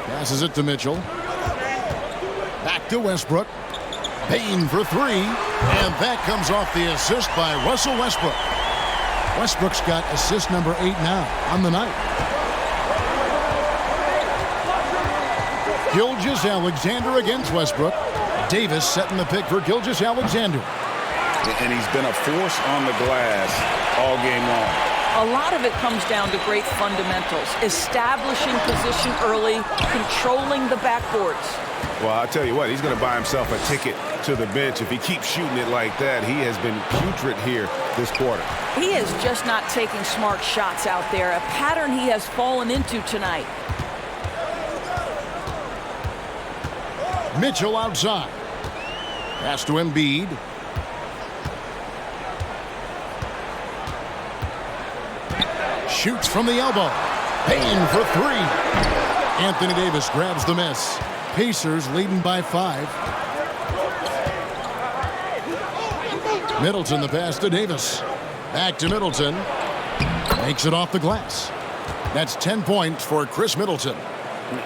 Passes it to Mitchell. Back to Westbrook. Payne for 3. And that comes off the assist by Russell Westbrook. Westbrook's got assist number 8 now on the night. Gilgeous-Alexander against Westbrook. Davis setting the pick for Gilgeous-Alexander. And he's been a force on the glass all game long. A lot of it comes down to great fundamentals. Establishing position early, controlling the backboards. Well, I'll tell you what, he's going to buy himself a ticket to the bench. If he keeps shooting it like that, he has been putrid here this quarter. He is just not taking smart shots out there, a pattern he has fallen into tonight. Mitchell outside. Pass to Embiid. Shoots from the elbow. Payne for 3. Anthony Davis grabs the miss. Pacers leading by 5. Middleton the pass to Davis. Back to Middleton. Makes it off the glass. That's 10 points for Chris Middleton.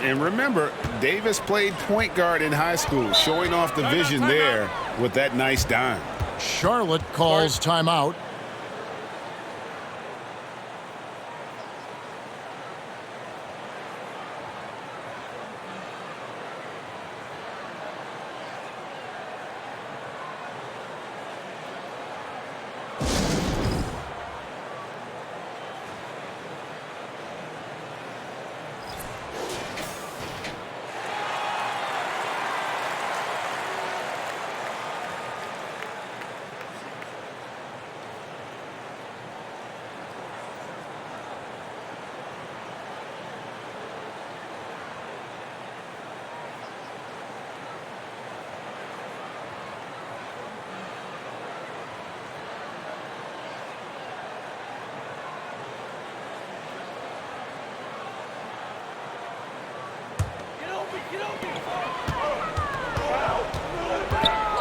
And remember, Davis played point guard in high school, showing off the vision there with that nice dime. Charlotte calls timeout.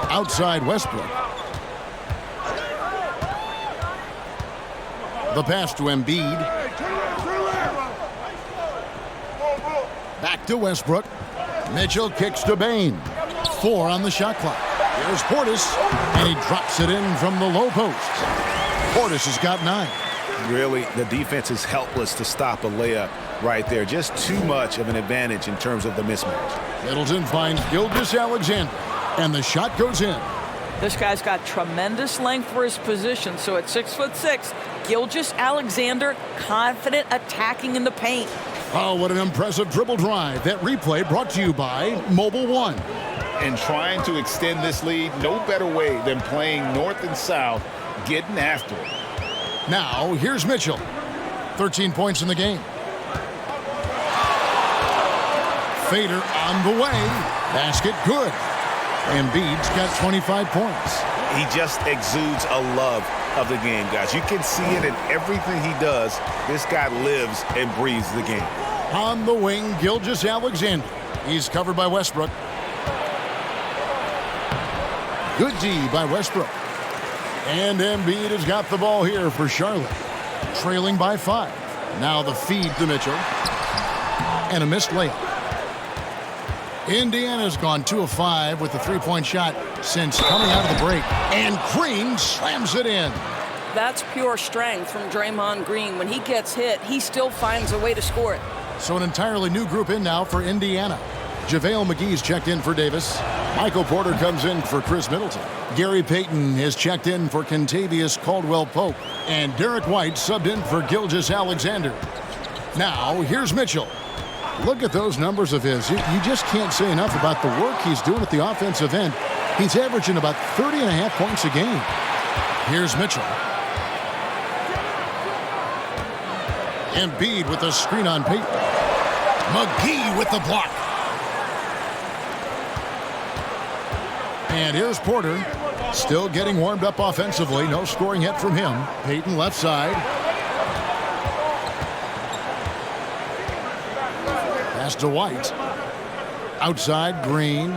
Outside Westbrook. The pass to Embiid. Back to Westbrook. Mitchell kicks to Payne. 4 on the shot clock. Here's Portis, and he drops it in from the low post. Portis has got 9. Really, the defense is helpless to stop a layup right there. Just too much of an advantage in terms of the mismatch. Middleton finds Gilgeous-Alexander, and the shot goes in. This guy's got tremendous length for his position, so at 6'6", Gilgeous-Alexander confident attacking in the paint. Oh, what an impressive dribble drive. That replay brought to you by Mobile One. And trying to extend this lead, no better way than playing north and south, getting after it. Now, here's Mitchell. 13 points in the game. Fader on the way. Basket good. Embiid's got 25 points. He just exudes a love of the game, guys. You can see it in everything he does. This guy lives and breathes the game. On the wing, Gilgeous-Alexander. He's covered by Westbrook. Good D by Westbrook. And Embiid has got the ball here for Charlotte. Trailing by 5. Now the feed to Mitchell. And a missed layup. Indiana's gone 2 of 5 with the three-point shot since coming out of the break. And Green slams it in. That's pure strength from Draymond Green. When he gets hit, he still finds a way to score it. So an entirely new group in now for Indiana. JaVale McGee's checked in for Davis. Michael Porter comes in for Chris Middleton. Gary Payton has checked in for Kentavious Caldwell-Pope. And Derek White subbed in for Gilgeous-Alexander. Now, here's Mitchell. Look at those numbers of his. You just can't say enough about the work he's doing at the offensive end. He's averaging about 30.5 points a game. Here's Mitchell. Embiid with a screen on Payton. McGee with the block. And here's Porter. Still getting warmed up offensively. No scoring yet from him. Payton left side. Pass to White. Outside, Green.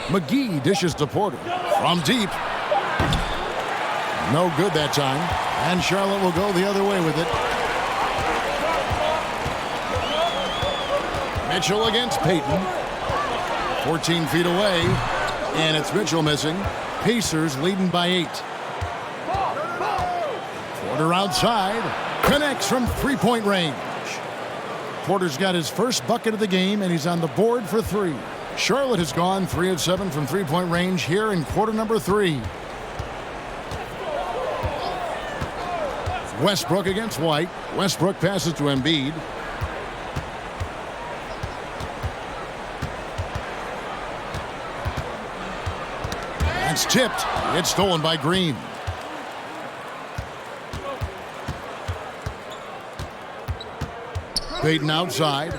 McGee dishes to Porter. From deep. No good that time. And Charlotte will go the other way with it. Mitchell against Payton. 14 feet away. And it's Mitchell missing. Pacers leading by 8. Porter outside. Connects from three-point range. Porter's got his first bucket of the game, and he's on the board for 3. Charlotte has gone 3 of 7 from three-point range here in quarter number 3. Westbrook against White. Westbrook passes to Embiid. That's tipped. It's stolen by Green. Payton outside.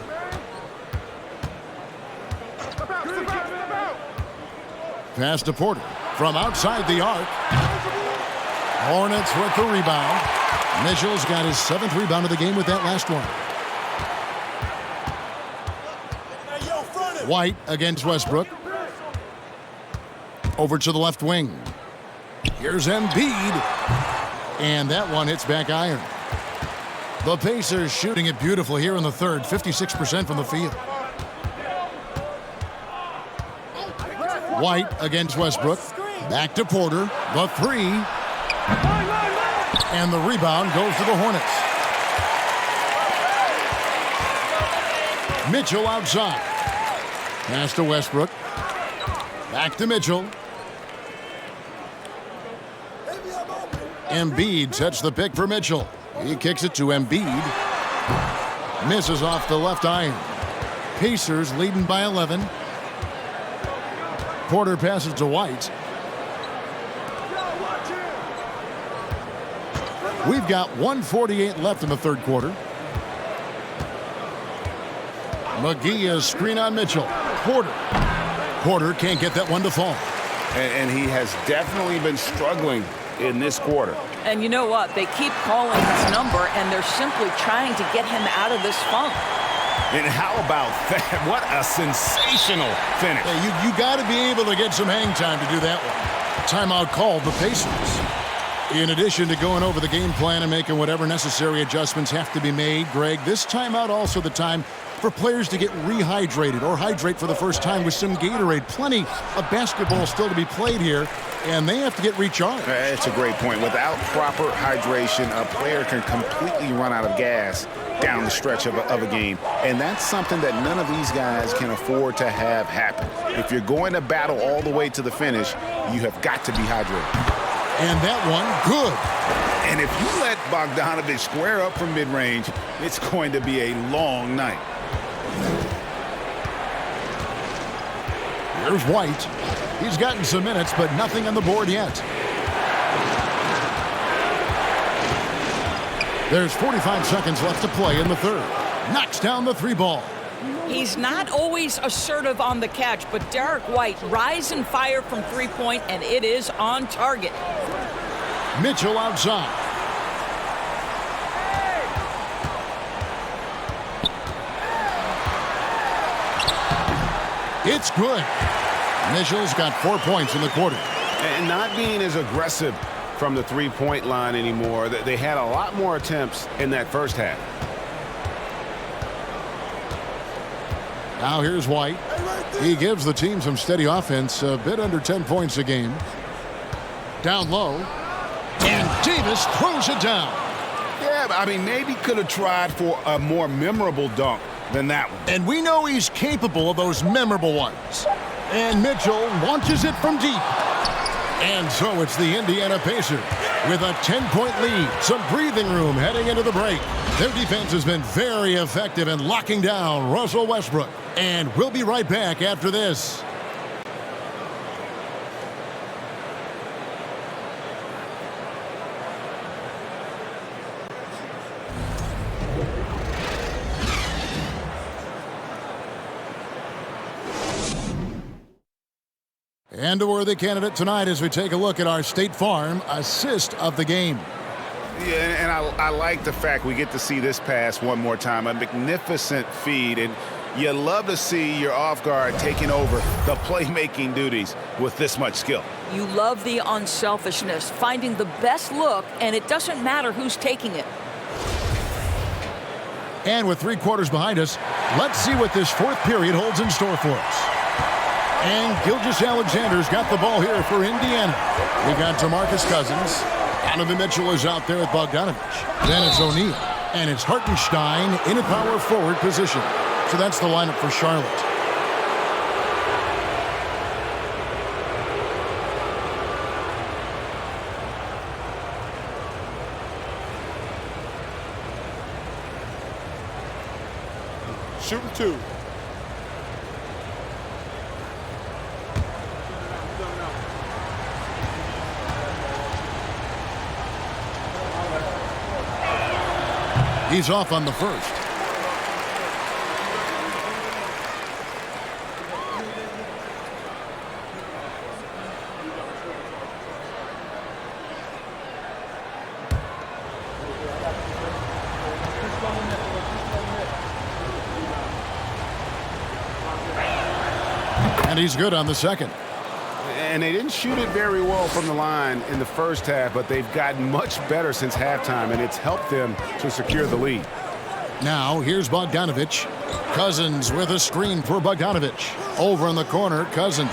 Pass to Porter from outside the arc. Hornets with the rebound. Mitchell's got his 7th rebound of the game with that last one. White against Westbrook. Over to the left wing. Here's Embiid. And that one hits back iron. The Pacers shooting it beautifully here in the third. 56% from the field. White against Westbrook. Back to Porter. The 3. And the rebound goes to the Hornets. Mitchell outside. Pass to Westbrook. Back to Mitchell. Embiid sets the pick for Mitchell. He kicks it to Embiid. Misses off the left iron. Pacers leading by 11. Porter passes to White. We've got 1:48 left in the third quarter. McGee is screen on Mitchell. Porter can't get that one to fall. And he has definitely been struggling in this quarter. And you know what? They keep calling his number, and they're simply trying to get him out of this funk. And how about that? What a sensational finish. Hey, you got to be able to get some hang time to do that one. Timeout called the Pacers. In addition to going over the game plan and making whatever necessary adjustments have to be made, Greg, this timeout also the time for players to get rehydrated or hydrate for the first time with some Gatorade. Plenty of basketball still to be played here, and they have to get recharged. That's a great point. Without proper hydration, a player can completely run out of gas down the stretch of a game. And that's something that none of these guys can afford to have happen. If you're going to battle all the way to the finish, you have got to be hydrated. And that one, good. And if you let Bogdanović square up from mid-range, it's going to be a long night. Here's White. He's gotten some minutes, but nothing on the board yet. There's 45 seconds left to play in the third. Knocks down the three ball. He's not always assertive on the catch, but Derek White rise and fire from three-point, and it is on target. Mitchell outside. It's good. Mitchell's got 4 points in the quarter. And not being as aggressive from the three-point line anymore. They had a lot more attempts in that first half. Now here's White. He gives the team some steady offense, a bit under 10 points a game. Down low. And Davis throws it down. Yeah, I mean, maybe could have tried for a more memorable dunk than that one. And we know he's capable of those memorable ones. And Mitchell launches it from deep. And so it's the Indiana Pacers with a 10-point lead. Some breathing room heading into the break. Their defense has been very effective in locking down Russell Westbrook. And we'll be right back after this. And a worthy candidate tonight as we take a look at our State Farm assist of the game. Yeah, and I like the fact we get to see this pass one more time. A magnificent feed, and you love to see your off guard taking over the playmaking duties with this much skill. You love the unselfishness, finding the best look, and it doesn't matter who's taking it. And with 3 quarters behind us, let's see what this fourth period holds in store for us. And Gilgeous-Alexander's got the ball here for Indiana. We got DeMarcus Cousins. Donovan Mitchell is out there with Bogdanović. Then it's O'Neal. And it's Hartenstein in a power forward position. So that's the lineup for Charlotte. Shooting 2. He's off on the first. And he's good on the second. And they didn't shoot it very well from the line in the first half, but they've gotten much better since halftime, and it's helped them to secure the lead. Now, here's Bogdanović. Cousins with a screen for Bogdanović. Over in the corner, Cousins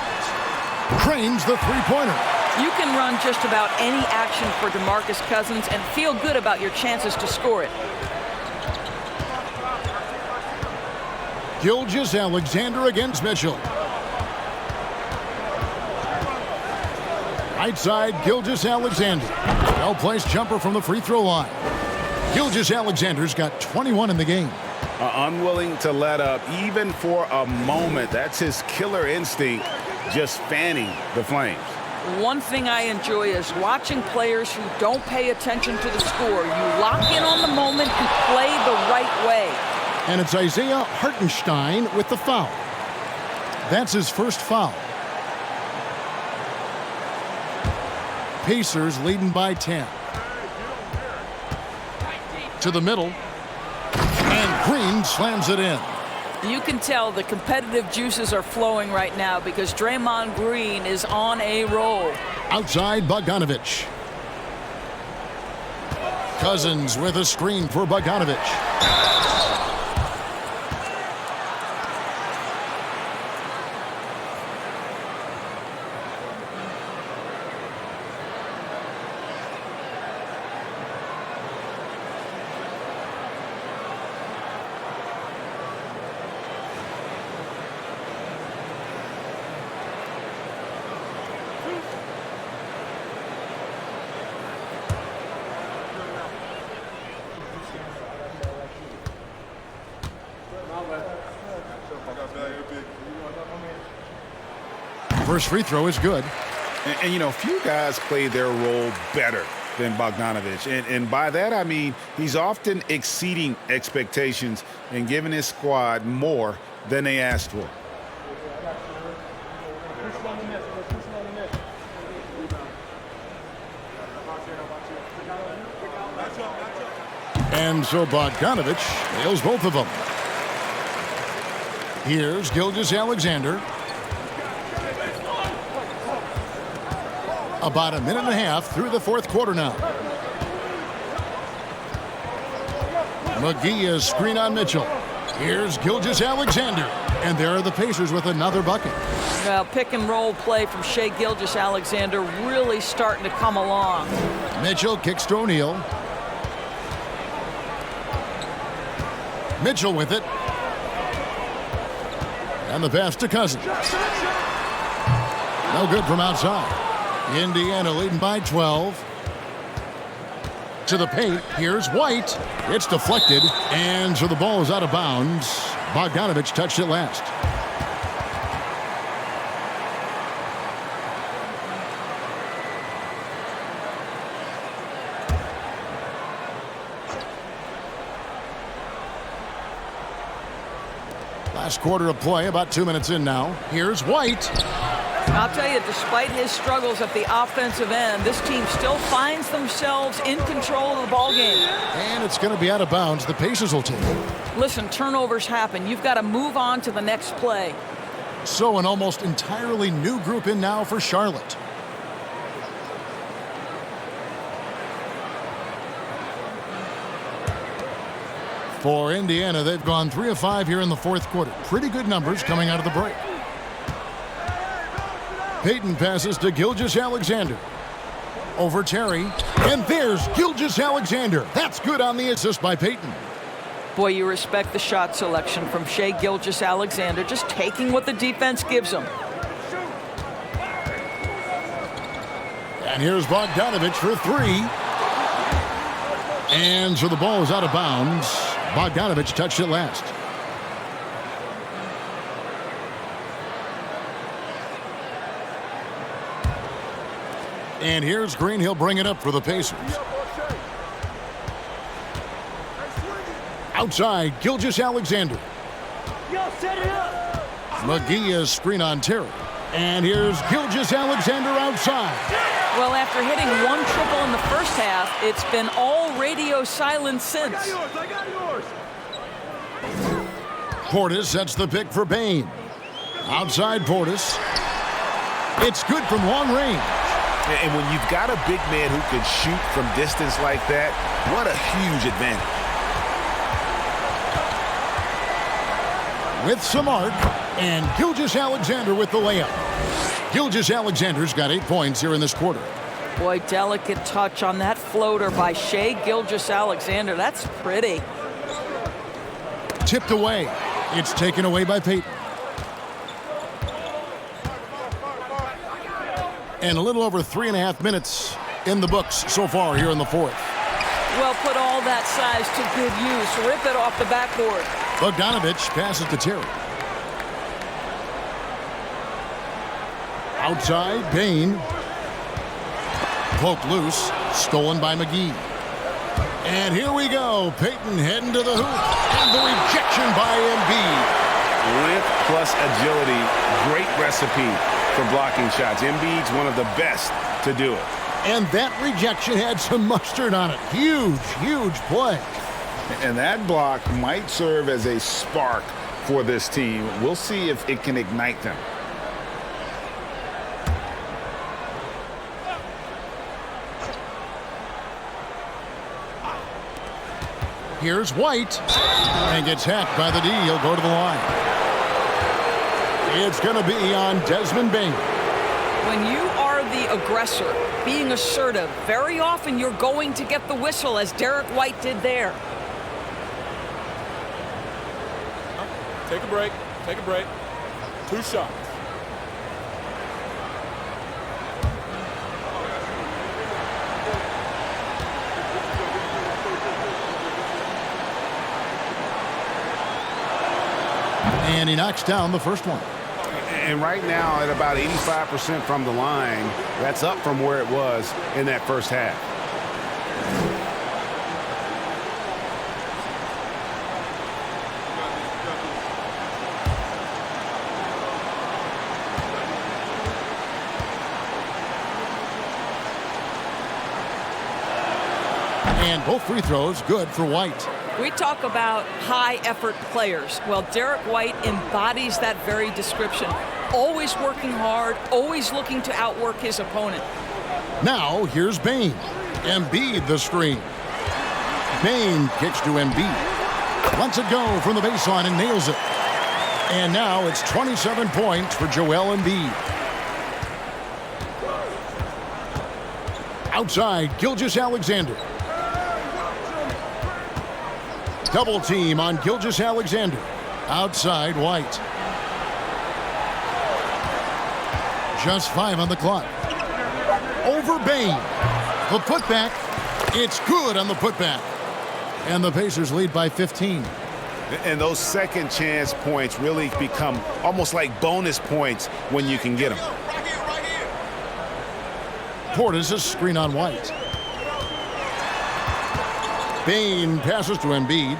cranes the three-pointer. You can run just about any action for DeMarcus Cousins and feel good about your chances to score it. Gilgeous-Alexander against Mitchell. Right side, Gilgeous-Alexander. Well-placed jumper from the free throw line. Gilgeous-Alexander's got 21 in the game. Unwilling to let up even for a moment. That's his killer instinct, just fanning the flames. One thing I enjoy is watching players who don't pay attention to the score. You lock in on the moment and play the right way. And it's Isaiah Hartenstein with the foul. That's his first foul. Pacers leading by 10. To the middle. And Green slams it in. You can tell the competitive juices are flowing right now because Draymond Green is on a roll. Outside, Bogdanović. Cousins with a screen for Bogdanović. First free throw is good. And you know, few guys play their role better than Bogdanovich. And by that, I mean he's often exceeding expectations and giving his squad more than they asked for. And so Bogdanovich nails both of them. Here's Gilgeous-Alexander. About a minute and a half through the fourth quarter now. McGee is screen on Mitchell. Here's Gilgeous-Alexander. And there are the Pacers with another bucket. Well, pick and roll play from Shai Gilgeous-Alexander really starting to come along. Mitchell kicks to O'Neal. Mitchell with it. And the pass to Cousins. No good from outside. Indiana leading by 12. To the paint. Here's White. It's deflected. And so the ball is out of bounds. Bogdanovich touched it last. Last quarter of play, about 2 minutes in now. Here's White. I'll tell you, despite his struggles at the offensive end, this team still finds themselves in control of the ball game. And it's going to be out of bounds. The Pacers will take it. Listen, turnovers happen. You've got to move on to the next play. So an almost entirely new group in now for Charlotte. For Indiana, they've gone 3 of 5 here in the fourth quarter. Pretty good numbers coming out of the break. Payton passes to Gilgeous-Alexander. Over Terry. And there's Gilgeous-Alexander. That's good on the assist by Payton. Boy, you respect the shot selection from Shai Gilgeous-Alexander, just taking what the defense gives him. And here's Bogdanovich for 3. And so the ball is out of bounds. Bogdanovich touched it last. And here's Green. He'll bring it up for the Pacers. Outside, Gilgeous-Alexander. McGee is screen on Terry. And here's Gilgeous-Alexander outside. Well, after hitting 1 triple in the first half, it's been all radio silence since. Portis sets the pick for Bane. Outside Portis. It's good from long range. And when you've got a big man who can shoot from distance like that, what a huge advantage. With some arc, and Gilgeous-Alexander with the layup. Gilgeous-Alexander's got 8 points here in this quarter. Boy, delicate touch on that floater by Shai Gilgeous-Alexander. That's pretty. Tipped away. It's taken away by Payton. And a little over 3.5 minutes in the books so far here in the fourth. Well, put all that size to good use. Rip it off the backboard. Bogdanovich passes to Terry. Outside, Bane. Poked loose. Stolen by McGee. And here we go. Payton heading to the hoop. And the rejection by Embiid. Length plus agility. Great recipe for blocking shots. Embiid's one of the best to do it. And that rejection had some mustard on it. Huge, huge play. And that block might serve as a spark for this team. We'll see if it can ignite them. Here's White. And gets hacked by the D. He'll go to the line. It's going to be on Desmond Bane. When you are the aggressor, being assertive, very often you're going to get the whistle, as Derek White did there. Take a break. Take a break. 2 shots. And he knocks down the first one. And right now at about 85% from the line, that's up from where it was in that first half. And both free throws good for White. We talk about high-effort players. Well, Derek White embodies that very description. Always working hard, always looking to outwork his opponent. Now, here's Bane. Embiid the screen. Bane kicks to Embiid. Lets it go from the baseline and nails it. And now it's 27 points for Joel Embiid. Outside, Gilgeous-Alexander. Double team on Gilgeous-Alexander. Outside, White. Just 5 on the clock. Over Bane. The putback. It's good on the putback. And the Pacers lead by 15. And those second chance points really become almost like bonus points when you can get them. Portis' screen on White. Bane passes to Embiid.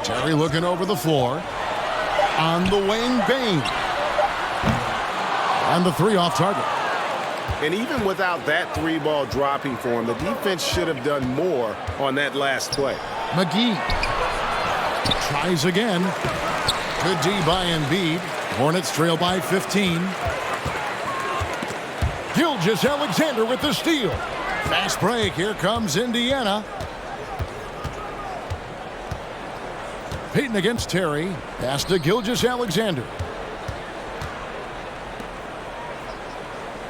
Terry looking over the floor. On the wing, Bane. And the 3 off target. And even without that 3-ball dropping for him, the defense should have done more on that last play. McGee tries again. Good D by Embiid. Hornets trail by 15. Gilgeous-Alexander with the steal. Fast break. Here comes Indiana. Payton against Terry. Pass to Gilgeous-Alexander.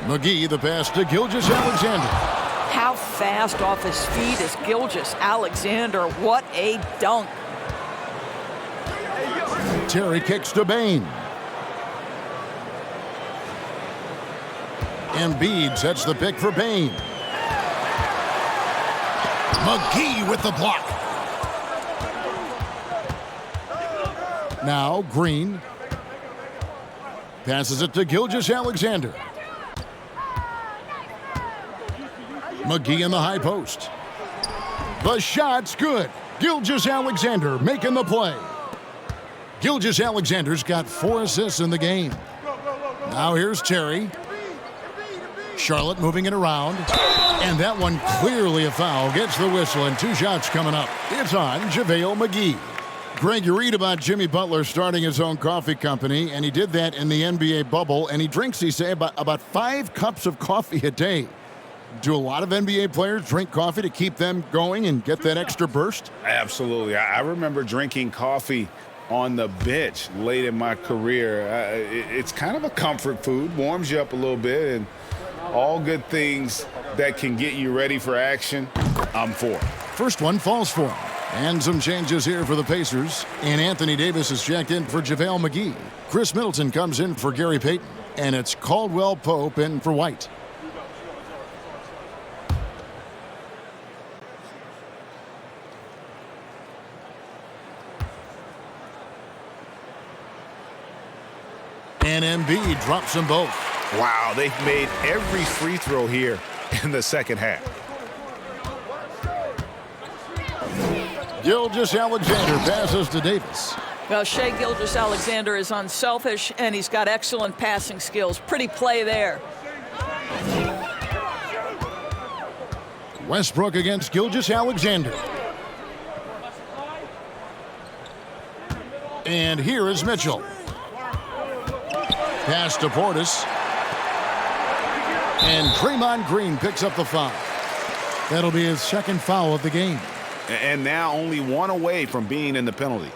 McGee, the pass to Gilgeous-Alexander. How fast off his feet is Gilgeous-Alexander. What a dunk. Terry kicks to Bane. Embiid sets the pick for Bane. McGee with the block. Now Green passes it to Gilgeous-Alexander. McGee in the high post. The shot's good. Gilgeous-Alexander making the play. Gilgeous-Alexander's got 4 assists in the game. Now here's Terry. Charlotte moving it around. And that one clearly a foul. Gets the whistle and 2 shots coming up. It's on JaVale McGee. Greg, you read about Jimmy Butler starting his own coffee company, and he did that in the NBA bubble, and he drinks, he say, about 5 cups of coffee a day. Do a lot of NBA players drink coffee to keep them going and get that extra burst? Absolutely. I remember drinking coffee on the bench late in my career. It's kind of a comfort food, warms you up a little bit, and all good things that can get you ready for action, I'm for. First one falls for him. And some changes here for the Pacers. And Anthony Davis is checked in for JaVale McGee. Chris Middleton comes in for Gary Payton. And it's Caldwell Pope in for White. And Embiid drops them both. Wow, they've made every free throw here in the second half. Gilgeous-Alexander passes to Davis. Well, Shai Gilgeous-Alexander is unselfish, and he's got excellent passing skills. Pretty play there. Westbrook against Gilgeous-Alexander. And here is Mitchell. Pass to Portis. And Draymond Green picks up the foul. That'll be his second foul of the game. And now only 1 away from being in the penalty.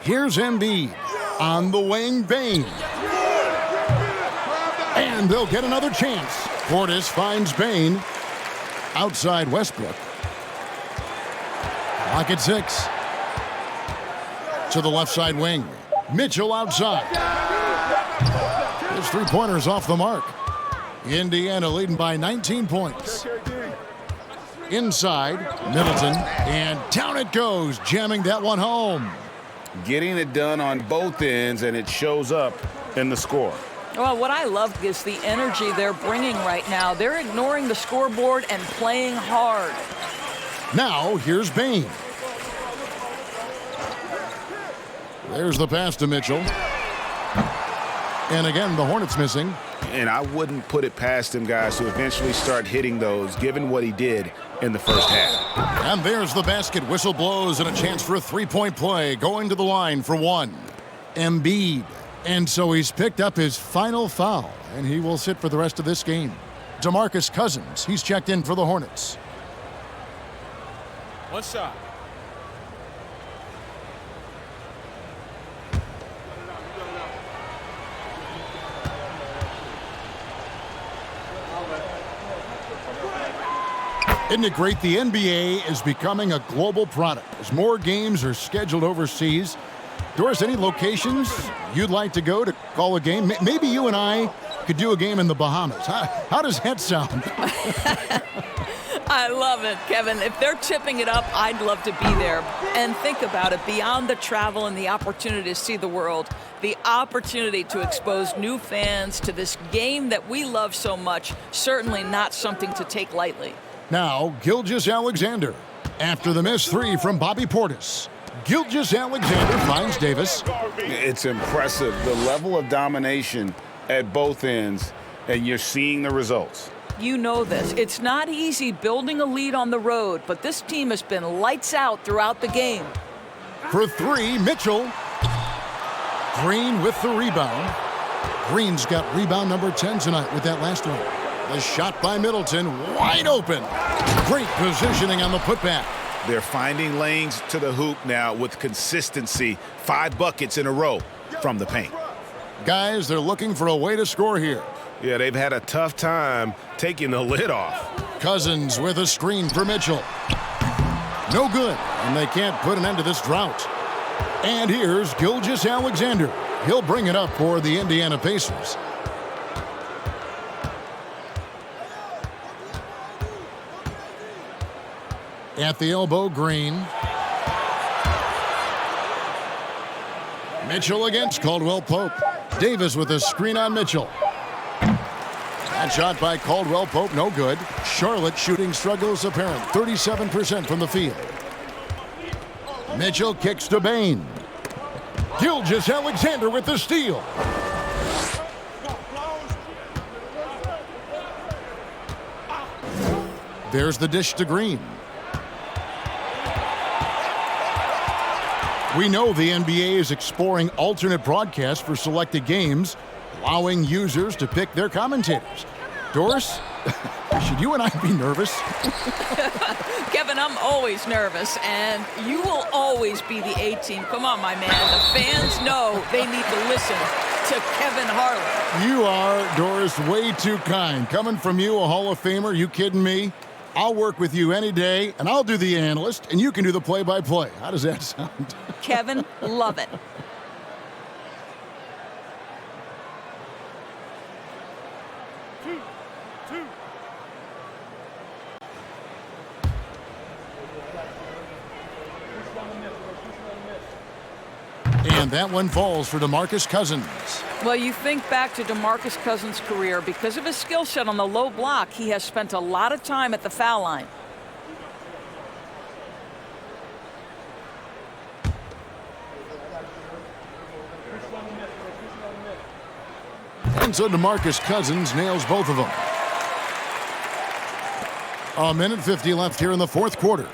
Here's Embiid on the wing, Bane. And they'll get another chance. Portis finds Bane. Outside Westbrook. Clock at 6. To the left side wing. Mitchell outside. His 3-pointer's off the mark. Indiana leading by 19 points. Inside, Middleton, and down it goes, jamming that one home. Getting it done on both ends, and it shows up in the score. Well, what I love is the energy they're bringing right now. They're ignoring the scoreboard and playing hard. Now, here's Bain. There's the pass to Mitchell. And again, the Hornets missing. And I wouldn't put it past him, guys, to eventually start hitting those, given what he did in the first half. And there's the basket. Whistle blows and a chance for a three-point play. Going to the line for one. Embiid. And so he's picked up his final foul, and he will sit for the rest of this game. DeMarcus Cousins, he's checked in for the Hornets. One shot. Isn't it great? The NBA is becoming a global product as more games are scheduled overseas. Doris, any locations you'd like to go to call a game? Maybe you and I could do a game in the Bahamas. How does that sound? I love it, Kevin. If they're tipping it up, I'd love to be there. And think about it, beyond the travel and the opportunity to see the world, the opportunity to expose new fans to this game that we love so much, certainly not something to take lightly. Now, Gilgeous-Alexander. After the missed three from Bobby Portis. Gilgeous-Alexander finds Davis. It's impressive, the level of domination at both ends, and you're seeing the results. You know this. It's not easy building a lead on the road, but this team has been lights out throughout the game. For three, Mitchell. Green with the rebound. Green's got rebound number 10 tonight with that last one. The shot by Middleton, wide open. Great positioning on the putback. They're finding lanes to the hoop now with consistency. 5 buckets in a row from the paint. Guys, they're looking for a way to score here. Yeah, they've had a tough time taking the lid off. Cousins with a screen for Mitchell. No good, and they can't put an end to this drought. And here's Gilgeous-Alexander. He'll bring it up for the Indiana Pacers. At the elbow, Green. Mitchell against Caldwell Pope. Davis with a screen on Mitchell. That shot by Caldwell Pope, no good. Charlotte shooting struggles apparent. 37% from the field. Mitchell kicks to Bain. Gilgeous-Alexander with the steal. There's the dish to Green. We know the NBA is exploring alternate broadcasts for selected games, allowing users to pick their commentators. Doris, should you and I be nervous? Kevin, I'm always nervous, and you will always be the A-team. Come on, my man. The fans know they need to listen to Kevin Harlan. You are, Doris, way too kind. Coming from you, a Hall of Famer, you kidding me? I'll work with you any day, and I'll do the analyst, and you can do the play-by-play. How does that sound? Kevin, love it. And that one falls for DeMarcus Cousins. Well, you think back to DeMarcus Cousins' career. Because of his skill set on the low block, he has spent a lot of time at the foul line. And so DeMarcus Cousins nails both of them. 1:50 left here in the fourth quarter.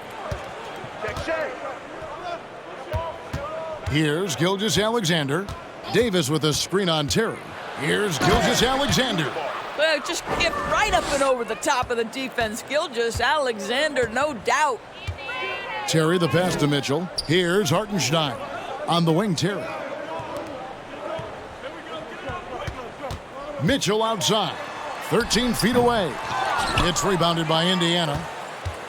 Here's Gilgeous-Alexander. Davis with a screen on Terry. Here's Gilgeous-Alexander. Well, just get right up and over the top of the defense. Gilgeous-Alexander, no doubt. Terry the pass to Mitchell. Here's Hartenstein. On the wing, Terry. Mitchell outside. 13 feet away. It's rebounded by Indiana.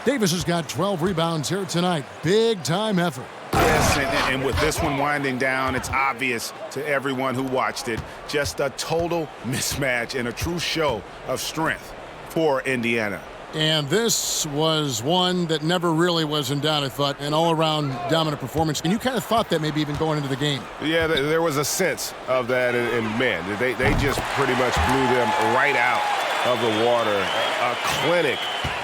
Davis has got 12 rebounds here tonight. Big time effort. Yes, and with this one winding down, it's obvious to everyone who watched it. Just a total mismatch and a true show of strength for Indiana. And this was one that never really was in doubt, I thought, an all-around dominant performance. And you kind of thought that maybe even going into the game. Yeah, there was a sense of that, and man, they just pretty much blew them right out of the water. A clinic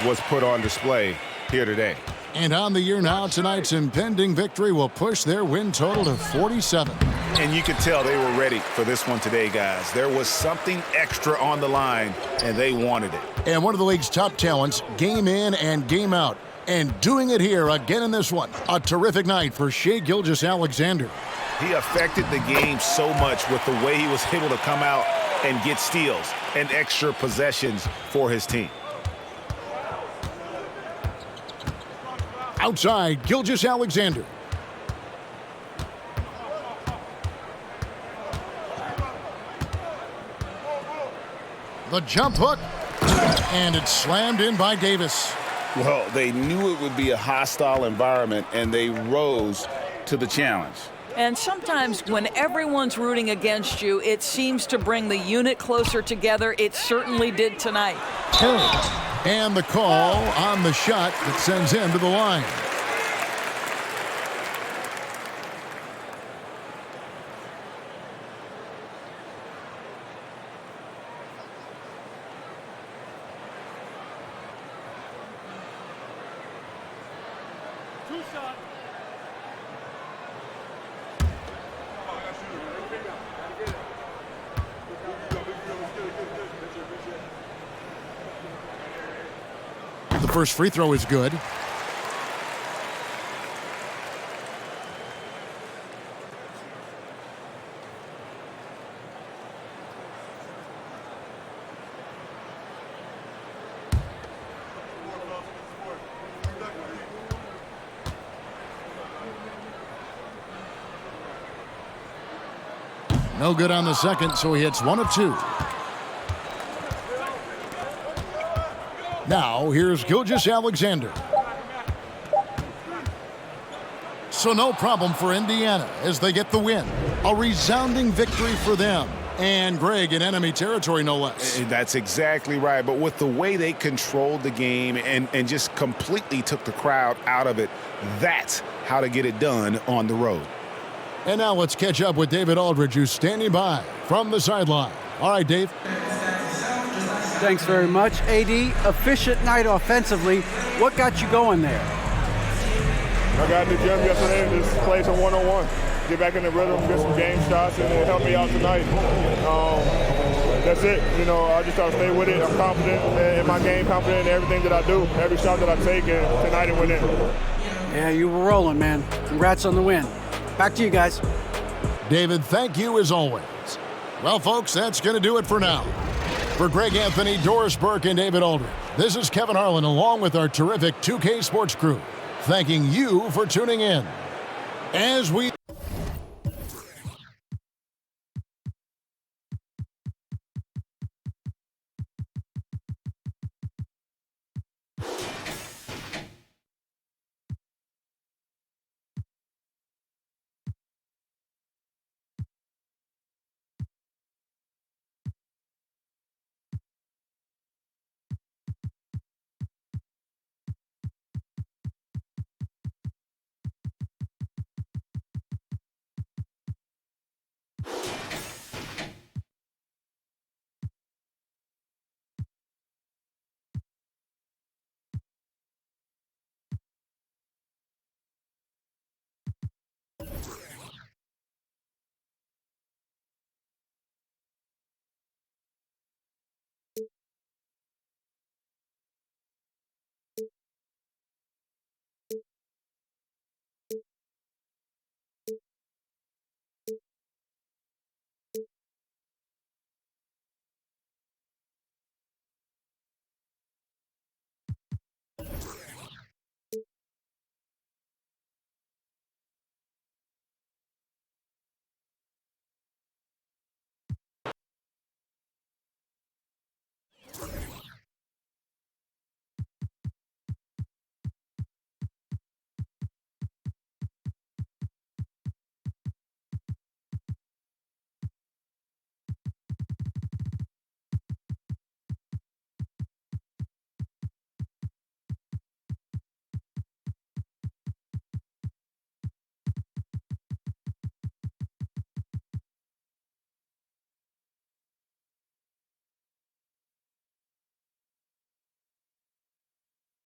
was put on display here today. And on the year now, tonight's impending victory will push their win total to 47. And you could tell they were ready for this one today, guys. There was something extra on the line, and they wanted it. And one of the league's top talents, game in and game out. And doing it here again in this one. A terrific night for Shai Gilgeous-Alexander. He affected the game so much with the way he was able to come out and get steals and extra possessions for his team. Outside, Gilgeous-Alexander. The jump hook, and it's slammed in by Davis. Well, they knew it would be a hostile environment, and they rose to the challenge. And sometimes when everyone's rooting against you, it seems to bring the unit closer together. It certainly did tonight. And the call on the shot that sends him to the line. The first free throw is good. No good on the second, so he hits 1 of 2. Now, here's Gilgeous-Alexander. So no problem for Indiana as they get the win. A resounding victory for them. And Greg in enemy territory, no less. That's exactly right. But with the way they controlled the game and just completely took the crowd out of it, that's how to get it done on the road. And now let's catch up with David Aldridge, who's standing by from the sideline. All right, Dave. Thanks very much, AD. Efficient night offensively. What got you going there? I got in the gym yesterday and just played some one-on-one. Get back in the rhythm, get some game shots, and it helped me out tonight. That's it. You know, I just try to stay with it. I'm confident in my game, confident in everything that I do, every shot that I take, and tonight it went in. Yeah, you were rolling, man. Congrats on the win. Back to you guys. David, thank you as always. Well, folks, that's going to do it for now. For Greg Anthony, Doris Burke, and David Aldridge, this is Kevin Harlan along with our terrific 2K Sports crew, thanking you for tuning in. As we